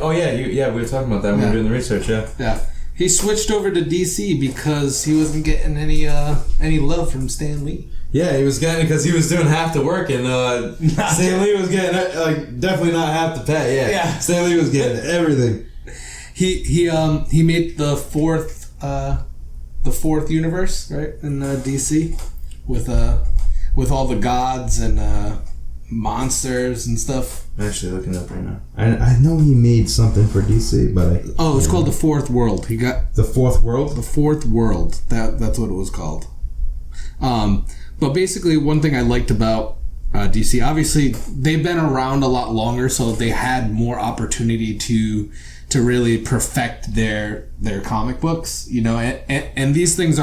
Oh yeah, we were talking about that when we were doing the research. Yeah. Yeah. He switched over to DC because he wasn't getting any love from Stan Lee. Yeah, he was getting because he was doing half the work, and Stan Lee was getting like definitely not half the pay. Yeah. Yeah. Stan Lee was getting everything. He made the fourth universe, right, in DC with all the gods and monsters and stuff. I'm actually looking up right now. I know he made something for DC, but It's called the Fourth World. He got the Fourth World. the Fourth World. That's what it was called. But basically, one thing I liked about DC, obviously, they've been around a lot longer, so they had more opportunity to really perfect their comic books, you know, and these things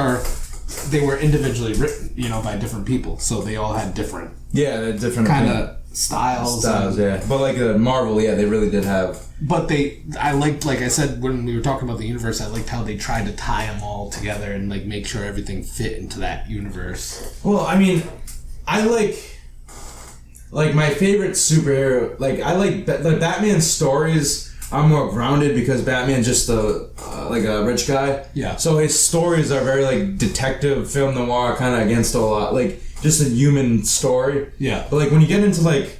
they were individually written, you know, by different people, so they all had different Yeah, different kind of styles. yeah. But like Marvel, yeah, they really did have. But I liked, like I said, when we were talking about the universe, I liked how they tried to tie them all together and like make sure everything fit into that universe. Well, I mean, I like my favorite superhero. Like I like Batman's stories are more grounded because Batman's just like a rich guy. Yeah. So his stories are very like detective film noir, kind of against a lot, like just a human story. Yeah. But like when you get into like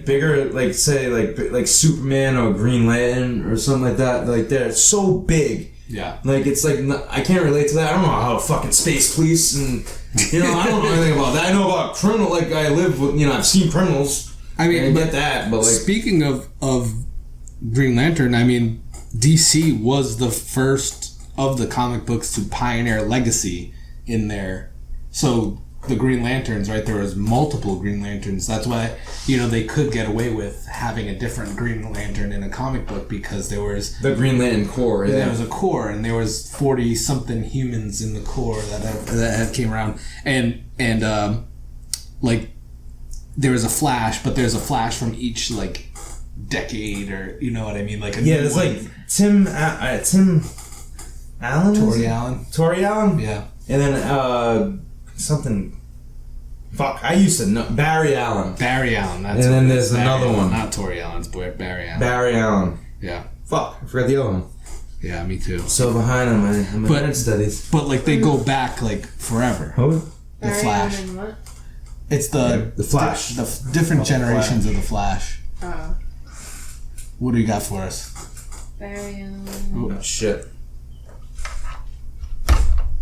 bigger, like say like Superman or Green Lantern or something like that, like they're so big. Yeah. Like it's like I can't relate to that. I don't know how fucking space police and you know I don't know anything about that. I know about criminal. Like I live with I've seen criminals. I mean, I but get that, but like speaking of Green Lantern, I mean, DC was the first of the comic books to pioneer legacy in there. So the Green Lanterns, right? There was multiple Green Lanterns. That's why they could get away with having a different Green Lantern in a comic book because there was the Green Lantern Corps. Yeah. There was a Corps, and there was 40 something humans in the Corps that came around, and like there was a Flash, but there's a Flash from each like decade, or you know what I mean, like there's like Tim Allen, Tori Allen, yeah, and then something. Fuck, I used to know Barry Allen. That's and then there's Barry another Allen, one, not Tori Allen's boy, Barry Allen. Barry Allen. Yeah. Fuck, I forgot the other one. Yeah, me too. So behind on my But- art studies. But like they go back like forever. Oh, The Flash. And what? It's the Flash. The different generations of the Flash. Oh. What do you got for us? Barry Allen. oh shit.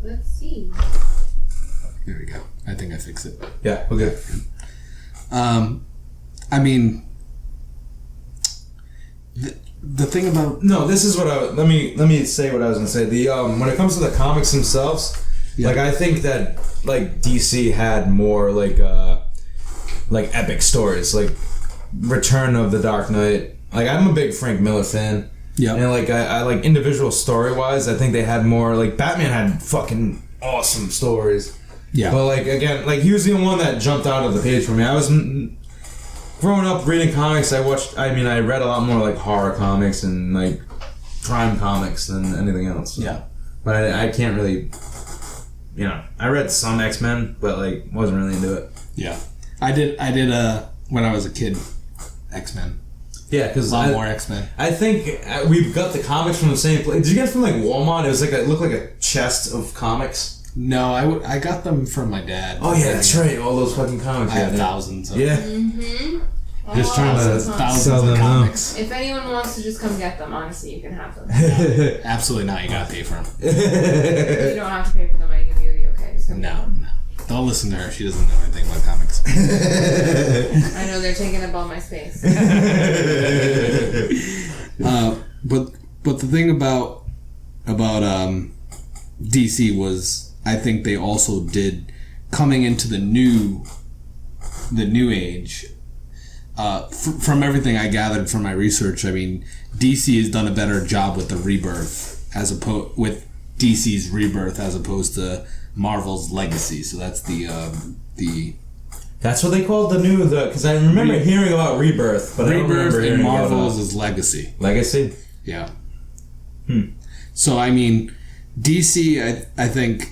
Let's see. There we go. I think I fixed it. Yeah, we're good. I mean, the thing about No, this is what let me say what I was gonna say. The when it comes to the comics themselves, Yeah. like I think that like DC had more like epic stories, like Return of the Dark Knight. Like I'm a big Frank Miller fan. yeah, And like I like individual story wise, I think they had more like Batman had fucking awesome stories. yeah, But like again, like he was the one that jumped out of the page for me. I was growing up reading comics. I read a lot more like horror comics and like crime comics than anything else. yeah. But I can't really, I read some X-Men, but like wasn't really into it. Yeah, I did. When I was a kid, X-Men. Yeah, because A lot more X-Men. I think we got the comics from the same place. Did you get it from like Walmart? It was like it looked like a chest of comics. No, I got them from my dad. Oh yeah, that's right. All those fucking comics. I have yeah. thousands. Of Yeah. Mm-hmm. Just trying to thousands sell of them now. comics. If anyone wants to just come get them, honestly, you can have them. Absolutely not. You gotta pay for them. You don't have to pay for them. You'll be okay. Just come get No, them. no. Don't listen to her. She doesn't know anything about comics. I know they're taking up all my space. But the thing about DC was, I think they also did, coming into the new age. From everything I gathered from my research, I mean, DC has done a better job with the rebirth with DC's rebirth as opposed to Marvel's legacy. So that's the That's what they called because I remember hearing about Rebirth, but I don't rebirth remember and hearing about Marvel's is legacy. Legacy. Yeah. So I mean, DC, I think,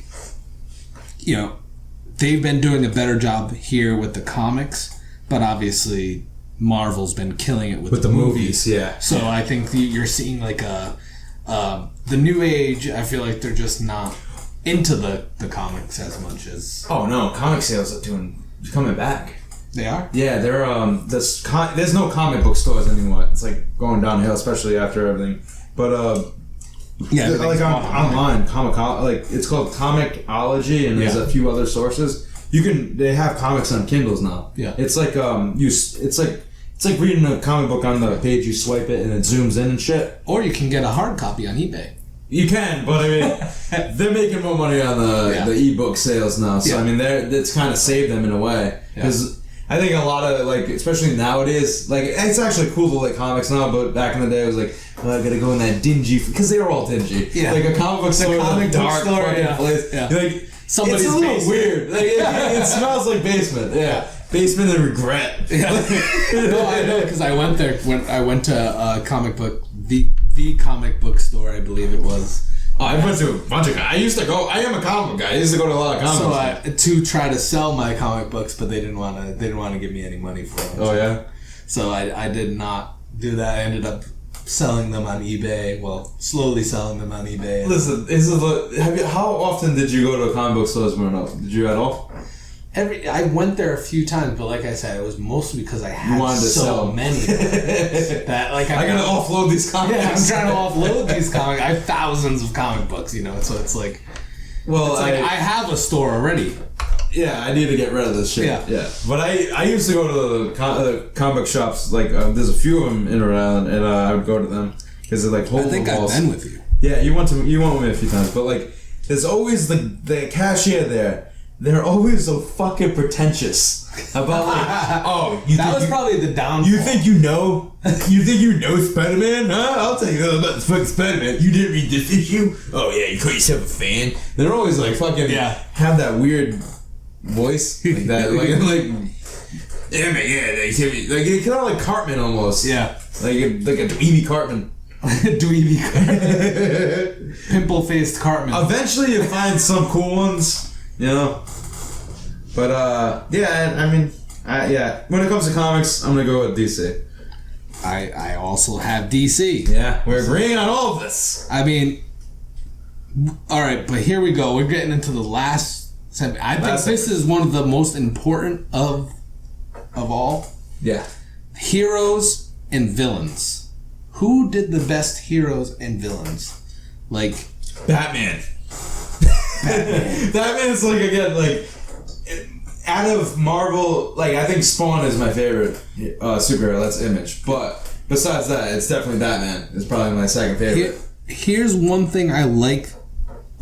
they've been doing a better job here with the comics, but obviously Marvel's been killing it with the movies. Yeah. So I think you're seeing like the new age. I feel like they're just not into the comics as much as Oh no, comic sales are coming back. they are. Yeah, they're there's no comic book stores anymore. It's like going downhill, especially after everything. But Yeah, like online, like it's called Comixology, and there's Yeah. a few other sources. They have comics on Kindles now. Yeah. It's like it's like reading a comic book on the page. You swipe it and it zooms in and shit. Or you can get a hard copy on eBay. You can, but I mean, they're making more money on the ebook sales now. So Yeah. I mean, it's kind of saved them in a way because I think a lot of like, especially nowadays, like it's actually cool to like comics now. But back in the day, it was like, oh, I gotta go in that dingy because they were all dingy. Yeah. Like a comic book store, comic is a book dark store, fucking yeah. place. Yeah. Like Somebody's it's a little basement. weird. Like it smells like basement. Yeah, basement and regret. No, I know because I went there when I went to a comic book, the comic book store, I believe it was. Oh, I went to a bunch of. I used to go. I am a comic book guy. I used to go to a lot of comic books. To try to sell my comic books, but they didn't want to give me any money for them. Oh yeah. So I did not do that. I ended up selling them on eBay. Well, slowly selling them on eBay. Listen, how often did you go to comic book stores growing up? Did you at all? I went there a few times, but like I said, it was mostly because I had wanted to so sell. many that like I gotta offload these comics. Yeah, I'm trying to offload these comics. I have thousands of comic books, so it's like, Well, I have a store already. yeah, I need to get rid of this shit. Yeah. But I used to go to the comic book shops. Like, there's a few of them in around, and I would go to them because they're like I holding think the I've walls. been with you. Yeah, you went with me a few times, but like, there's always the cashier there. They're always so fucking pretentious about like, oh, That was probably the downfall. You think you know Spider-Man? Huh? I'll tell you about the fucking Spider-Man. You didn't read this issue? Oh yeah, you call yourself a fan? They're always like fucking have that weird voice like that, like yeah, man, yeah, like it's kind of like Cartman almost. Yeah. like a dweeby Cartman. Dweeby Cartman. Pimple-faced Cartman. Eventually, you find some cool ones, But yeah, I mean, when it comes to comics, I'm gonna go with DC. I also have DC. Yeah, we're agreeing on all of this. I mean, all right, but here we go. We're getting into the last segment. I think this is one of the most important of all. Yeah. Heroes and villains. Who did the best heroes and villains? Like Batman. Batman's like, again, like, out of Marvel, like, I think Spawn is my favorite superhero. That's Image. But besides that, it's definitely Batman. It's probably my second favorite. Here's one thing I like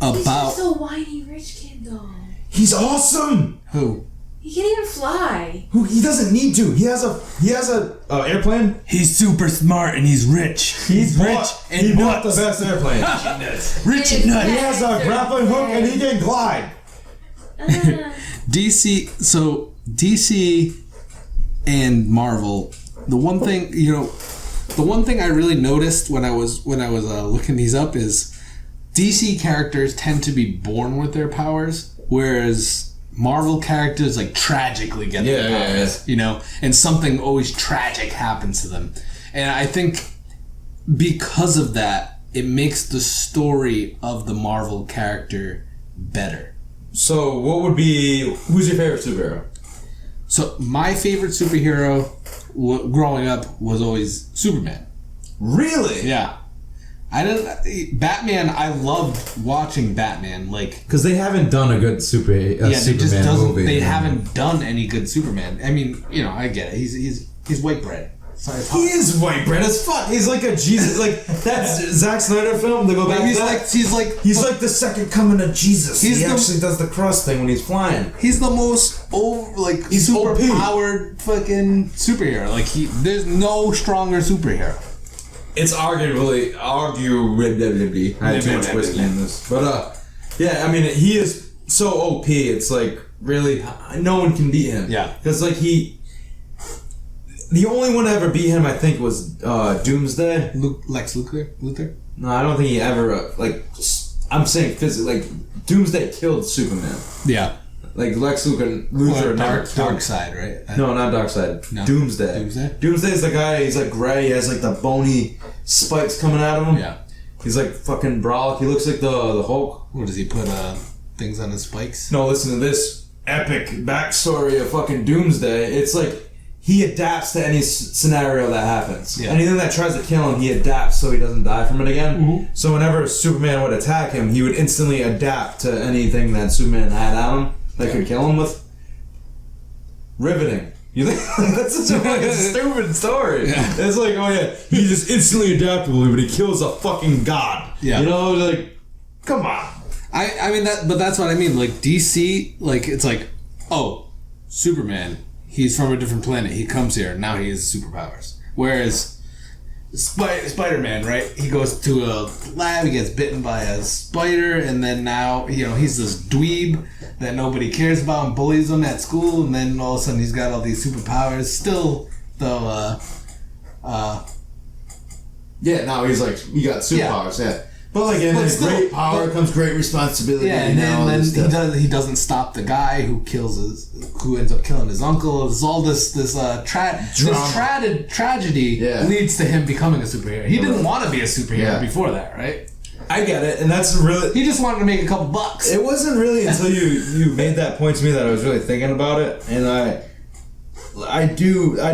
He's about... just a whiny rich kid, though. He's awesome! Who? He can't even fly. Who? He doesn't need to. He has a airplane. He's super smart and he's rich. He's rich and he bought the best airplane. Rich and nuts. He has a grappling hook and he can glide. DC and Marvel. The one thing I really noticed when I was looking these up is DC characters tend to be born with their powers, whereas Marvel characters like tragically get their powers. You know, and something always tragic happens to them, and I think because of that, it makes the story of the Marvel character better. So, who's your favorite superhero? So, my favorite superhero growing up was always Superman. Really? Yeah. Batman, I loved watching Batman. Like, because they haven't done a good Superman movie. They haven't done any good Superman. I mean, you know, I get it. He's white bread. He is white bread as fuck. He's like a Jesus. Like, that's Zack Snyder film. They go back to that. He's like the second coming of Jesus. He actually does the cross thing when he's flying. He's the most he's super powered fucking superhero. Like, there's no stronger superhero. It's arguably I had too much whiskey in this, but yeah, I mean, he is so OP. It's like, really, no one can beat him. Yeah, because like the only one to ever beat him, I think, was Doomsday. Lex Luthor. No, I don't think he ever I'm saying physically, like, Doomsday killed Superman. Yeah. Like, Lex Luthor Darkseid, right? No, not Darkseid. No. Doomsday. Doomsday's the guy, he's like gray, he has like the bony spikes coming out of him. Yeah. He's like fucking brolic. He looks like the Hulk. What, does he put things on his spikes? No, listen to this epic backstory of fucking Doomsday. It's like, he adapts to any scenario that happens. Yeah. Anything that tries to kill him, he adapts so he doesn't die from it again. Mm-hmm. So whenever Superman would attack him, he would instantly adapt to anything that Superman had on him that could kill him with. Riveting. You think that's such a fucking stupid story? Yeah. It's like, oh yeah, he's just instantly adaptable, but he kills a fucking god. Yeah. You know, like, come on. I mean but that's what I mean. Like, DC, like, it's like, oh, Superman, he's from a different planet. He comes here. Now he has superpowers. Whereas Spider-Man, right? He goes to a lab. He gets bitten by a spider, and then now, you know, he's this dweeb that nobody cares about and bullies him at school. And then all of a sudden, he's got all these superpowers. Still, though, yeah. Now he's like, you got superpowers. Yeah. But like, in great power comes great responsibility. Yeah, and then he doesn't stop the guy who ends up killing his uncle. There's all this tragedy leads to him becoming a superhero. He didn't want to be a superhero before that, right? I get it, and that's really. He just wanted to make a couple bucks. It wasn't really until you made that point to me that I was really thinking about it, and I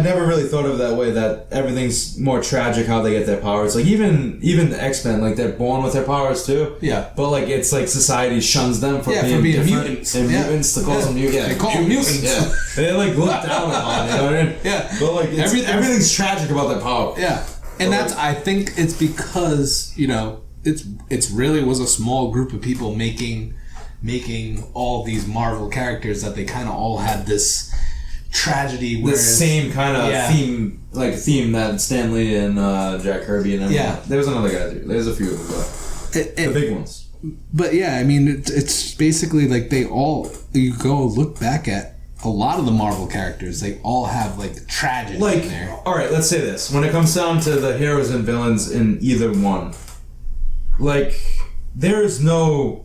never really thought of it that way, that everything's more tragic how they get their powers. Like, even the X-Men, like, they're born with their powers too. Yeah. But like, it's like society shuns them for being mutants. And mutants, they call them mutants. Yeah. They call them mutants. Yeah. They like look down upon it, you know what I mean? Yeah. But like, everything's tragic about their power. Yeah. And I think it's because, you know, it's really was a small group of people making all these Marvel characters that they kind of all had this tragedy, the same kind of theme that Stan Lee and Jack Kirby and there was another guy too. There's a few of them, but the big ones. But yeah, I mean, it's basically like you go look back at a lot of the Marvel characters, they all have like tragedy in there. All right, let's say this: when it comes down to the heroes and villains in either one, like, there is no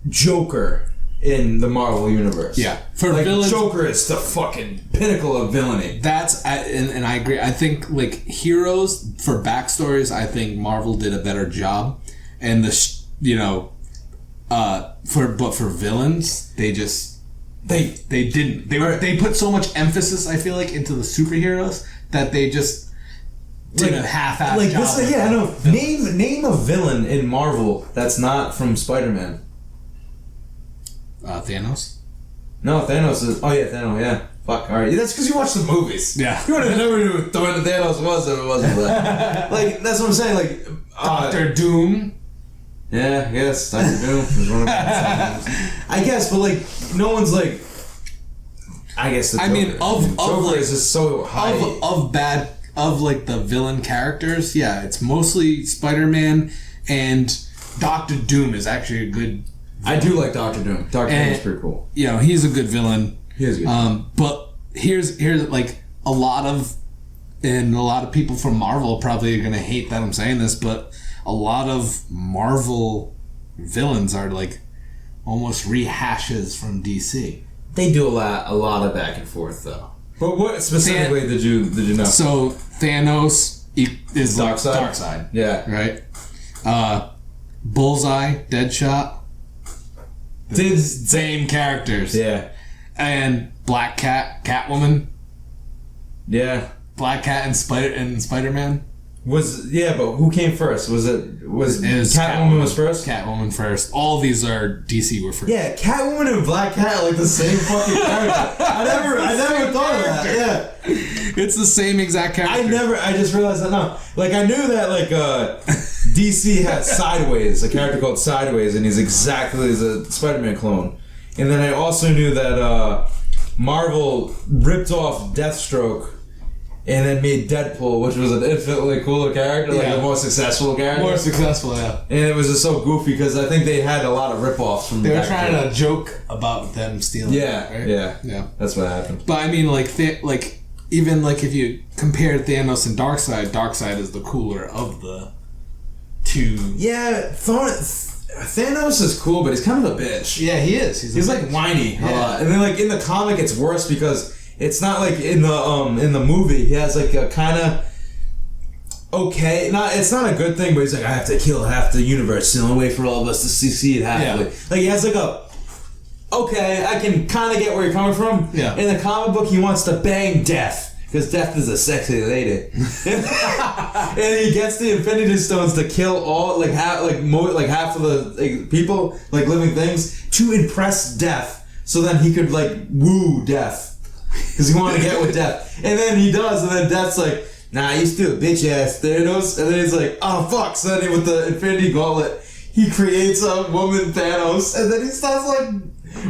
Joker in the Marvel universe. Yeah. For villains, Joker is the fucking pinnacle of villainy. That's and I agree. I think like heroes for backstories, I think Marvel did a better job, and for villains, they didn't. They put so much emphasis, I feel like, into the superheroes that they just did a half-assed like job. this. Yeah, I know. Name a villain in Marvel that's not from Spider-Man. Thanos. No, Thanos is. Oh yeah, Thanos. Yeah. Fuck. All right. That's because you watch the movies. Yeah. You would have never knew what Thanos was if it wasn't for that. Like that's what I'm saying. Like Doctor Doom. Yeah, I guess Doctor Doom was one of my I guess, but like no one's like. I guess the Joker. I mean, of Joker like, is just so high. of like the villain characters. Yeah, it's mostly Spider-Man, and Doctor Doom is actually a good. I do like Doctor Doom. Doctor Doom is pretty cool. You know, he's a good villain. He is good. But here's like a lot of people from Marvel probably are gonna hate that I'm saying this, but a lot of Marvel villains are like almost rehashes from DC. They do a lot of back and forth though. But what specifically did you know? So Thanos is Darkseid? Darkseid. Yeah. Right? Bullseye, Deadshot. Same characters. Yeah. And Black Cat, Catwoman. Yeah. Black Cat and Spider-Man. But who came first? Was Catwoman was first? Catwoman first. All these are DC were first. Yeah, Catwoman and Black Cat are like the same fucking character. I never thought of that. Yeah. It's the same exact character. I just realized that now. Like I knew that like DC had Sideways, a character called Sideways, and he's exactly as a Spider-Man clone. And then I also knew that Marvel ripped off Deathstroke and then made Deadpool, which was an infinitely cooler character, like a more successful character. More successful, yeah. And it was just so goofy because I think they had a lot of rip-offs from They were trying to joke about them stealing. Yeah, right? yeah. That's what happened. But I mean, even if you compare Thanos and Darkseid is the cooler of the two. Yeah, Thanos is cool, but he's kind of a bitch. Yeah, he is. He's like whiny a lot. And then like in the comic, it's worse because it's not like in the movie. He has like a kind of it's not a good thing, but he's like, I have to kill half the universe. It's the only way for all of us to succeed happily. Yeah. Like he has like I can kind of get where you're coming from. Yeah. In the comic book, he wants to bang Death. Because Death is a sexy lady, and he gets the Infinity Stones to kill all half of the people, like living things, to impress Death. So then he could woo Death, because he wanted to get with Death. And then he does, and then Death's like, "Nah, you still bitch ass Thanos." And then he's like, "Oh fuck!" So then with the Infinity Gauntlet, he creates a woman Thanos, and then he starts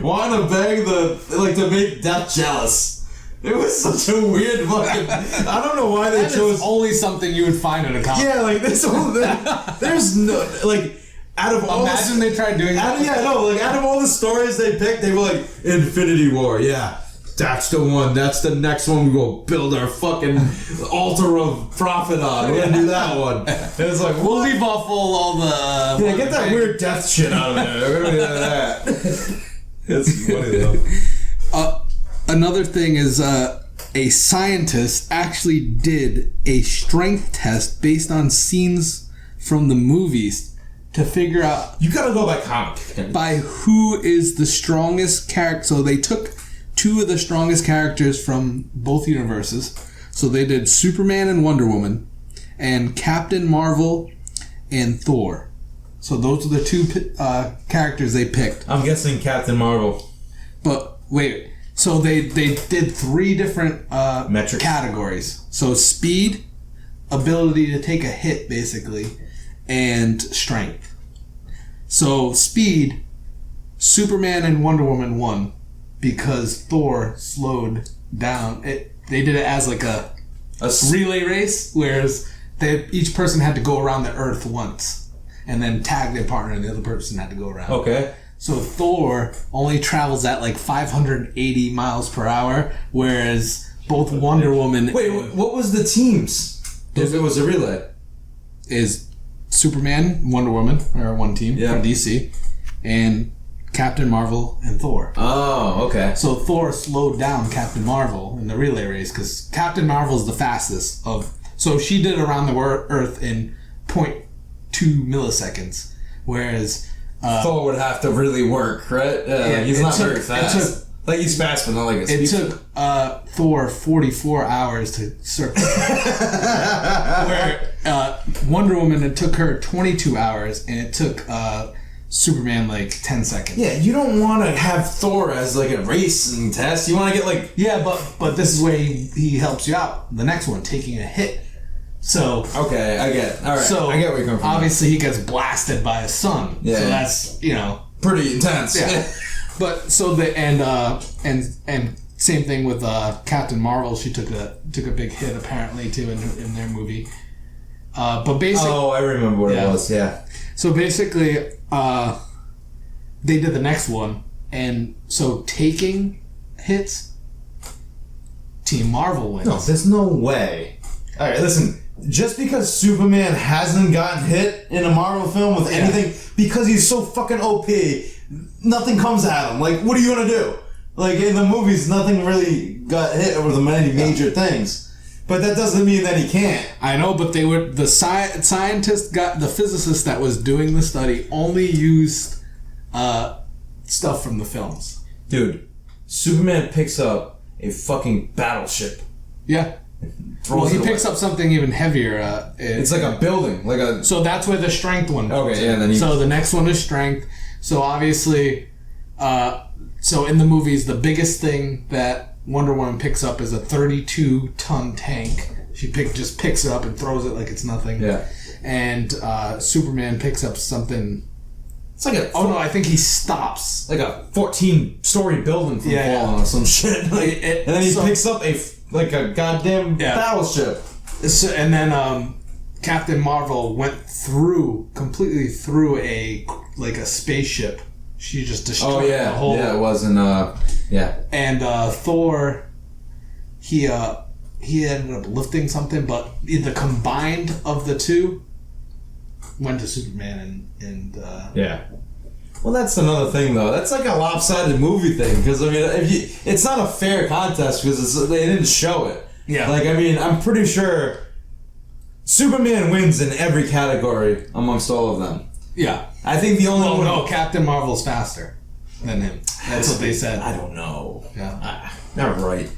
wanting to bang to make Death jealous. It was such a weird fucking. I don't know why they chose. Only something you would find in a comic. Yeah, there's no out of all. Imagine they tried doing that. Out of all the stories they picked, they were like Infinity War. Yeah, that's the one. That's the next one. We go build our fucking altar of Prophet on. We're gonna do that one. And it's like we'll leave off all the. Get that weird death shit out of there. We're gonna do that. It's funny though. Another thing is a scientist actually did a strength test based on scenes from the movies to figure out... You gotta go by comic. By who is the strongest character. So they took two of the strongest characters from both universes. So they did Superman and Wonder Woman, and Captain Marvel and Thor. So those are the two characters they picked. I'm guessing Captain Marvel. But wait... So they did three different metrics categories. So speed, ability to take a hit, basically, and strength. So speed, Superman and Wonder Woman won because Thor slowed down. They did it as a relay race, whereas each person had to go around the Earth once and then tag their partner, and the other person had to go around. Okay. So Thor only travels at 580 miles per hour, whereas both Wonder Woman... Wait, what was the teams? If it was a relay. Is Superman, Wonder Woman, are one team for DC, and Captain Marvel and Thor. Oh, okay. So Thor slowed down Captain Marvel in the relay race because Captain Marvel's the fastest of. So she did around the Earth in 0.2 milliseconds, whereas Thor would have to really work, right? Yeah, he's it not took- very it fast. Like he's fast, but not like a it speed. took Thor 44 hours to circle. Where Wonder Woman, it took her 22 hours, and it took Superman like 10 seconds. Yeah, you don't want to have Thor as like a racing test. You want to get like Yeah, but this is where he helps you out. The next one, taking a hit. So okay, I get it. All right, so I get where you're coming from. obviously he gets blasted by his son. Yeah. So that's Pretty intense. Yeah. But so the and same thing with Captain Marvel. She took a big hit apparently too in their movie. But basically, Oh, I remember what Yeah. it was. Yeah. so basically, they did the next one, and so taking hits, Team Marvel wins. No, there's no way. All right, listen. Just because Superman hasn't gotten hit in a Marvel film with anything, because he's so fucking OP, nothing comes at him. Like, what are you gonna do? Like in the movies, nothing really got hit with many major things. But that doesn't mean that he can't. I know, but they were the scientist the physicist that was doing the study only used stuff from the films. Dude, Superman picks up a fucking battleship. Yeah. Well, he picks up something even heavier. It's like a building, like a. So that's where the strength one comes Okay, yeah, in. then he- So the next one is strength. So obviously, so in the movies, the biggest thing that Wonder Woman picks up is a 32-ton tank. She just picks it up and throws it like it's nothing. Yeah. And Superman picks up something. It's like a. Oh no, I think he stops. Like a 14-story building from Yeah, falling or some shit. Like, It- and then he so- picks up like a goddamn Yeah. battleship. So, and then Captain Marvel went completely through a spaceship. She just destroyed Oh yeah, the whole. yeah, it wasn't. Yeah. And Thor, he ended up lifting something, but the combined of the two went to Superman and Yeah. Well, that's another thing, though. That's like a lopsided movie thing, because I mean, it's not a fair contest because they didn't show it. Yeah. Like, I mean, I'm pretty sure Superman wins in every category amongst all of them. yeah. I think the only Oh one. no, Captain Marvel's faster than him. That's what they said. I don't know. Yeah. Not right.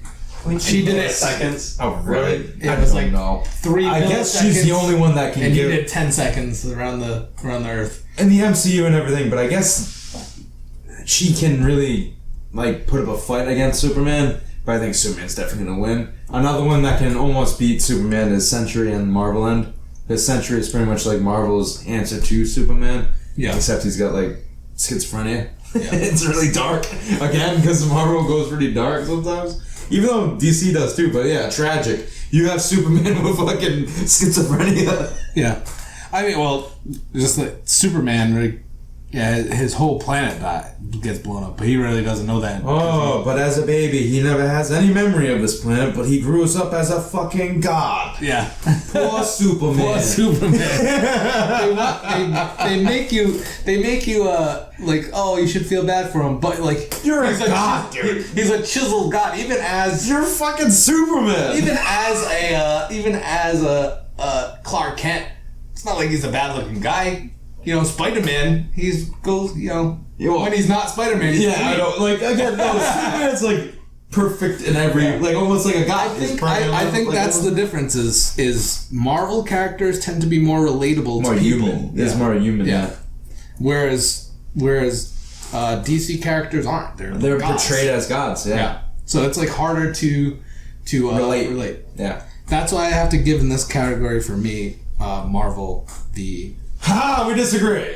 She did it seconds. Oh, really? It was like no. 3 I guess she's the milliseconds, only one that can and he give did 10 seconds around the Earth. in the MCU and everything, but I guess she can really like put up a fight against Superman. But I think Superman's definitely gonna win. Another one that can almost beat Superman is Sentry and Marvel End. Because Sentry is pretty much like Marvel's answer to Superman. Yeah. Except he's got like schizophrenia. Yeah. It's really dark. Again, because Marvel goes pretty dark sometimes. Even though DC does too, but yeah, tragic. You have Superman with fucking schizophrenia. Yeah. I mean, well, just like Superman, like, yeah, his whole planet gets blown up, but he really doesn't know that. Oh, but as a baby, he never has any memory of this planet, but he grows up as a fucking god. Yeah. Poor Superman. Poor Superman. they make you like, oh, you should feel bad for him, but like You're a he's god, dude. He's a chiseled god, even as You're fucking Superman. even as a Clark Kent. It's not like he's a bad looking guy. You know, Spider-Man, when he's not Spider-Man, he's Yeah, sweet. I don't like again. No, Superman's like perfect in every, like almost like a god. I think that's the difference. Is Marvel characters tend to be more relatable more to people. human. It's more human. Yeah. Yeah, Whereas DC characters aren't. they're gods. portrayed as gods. Yeah, Yeah. So it's like harder to relate. yeah. That's why I have to give in this category for me, Marvel the. Ha! We disagree.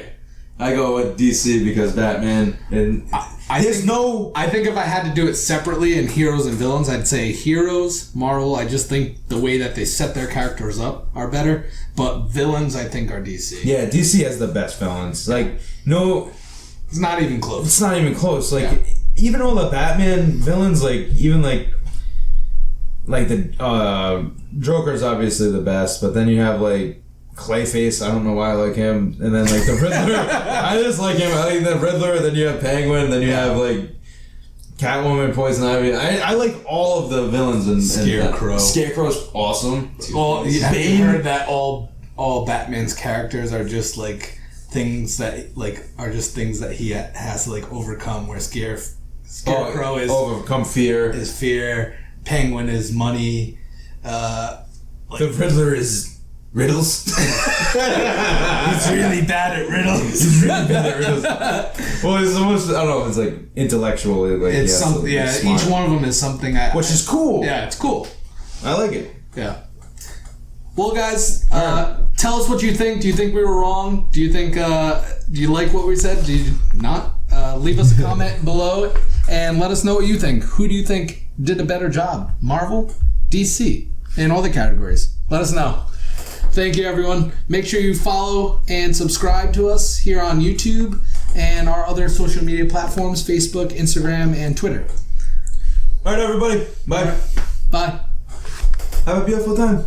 I go with DC because Batman and I think if I had to do it separately in heroes and villains, I'd say heroes, Marvel. I just think the way that they set their characters up are better. But villains, I think, are DC. yeah, DC has the best villains. Like no, It's not even close. it's not even close. Like Yeah. even all the Batman villains, like even like the Joker's obviously the best, but then you have like Clayface, I don't know why I like him. And then like the Riddler, I just like him. I like the Riddler. Then you have Penguin. Then you have like Catwoman, Poison Ivy. I like all of the villains and Scarecrow. Scarecrow's awesome. Well, have you Bane. heard that all Batman's characters are just like things that he has to like overcome? Where Scarecrow is overcome fear. Is fear. Penguin is money. The Riddler is riddles. He's really bad at riddles. He's really bad at riddles. Well, it's almost, I don't know, it's like intellectual. Like, It's something. Yeah, smart. each one of them is something. Which is cool. Yeah, it's cool. I like it. Yeah. Well, guys, tell us what you think. Do you think we were wrong? Do you think do you like what we said? Do you not? Leave us a comment below and let us know what you think. Who do you think did a better job? Marvel, DC, in all the categories. Let us know. Thank you, everyone. Make sure you follow and subscribe to us here on YouTube and our other social media platforms, Facebook, Instagram, and Twitter. All right, everybody. Bye. Bye. Have a beautiful time.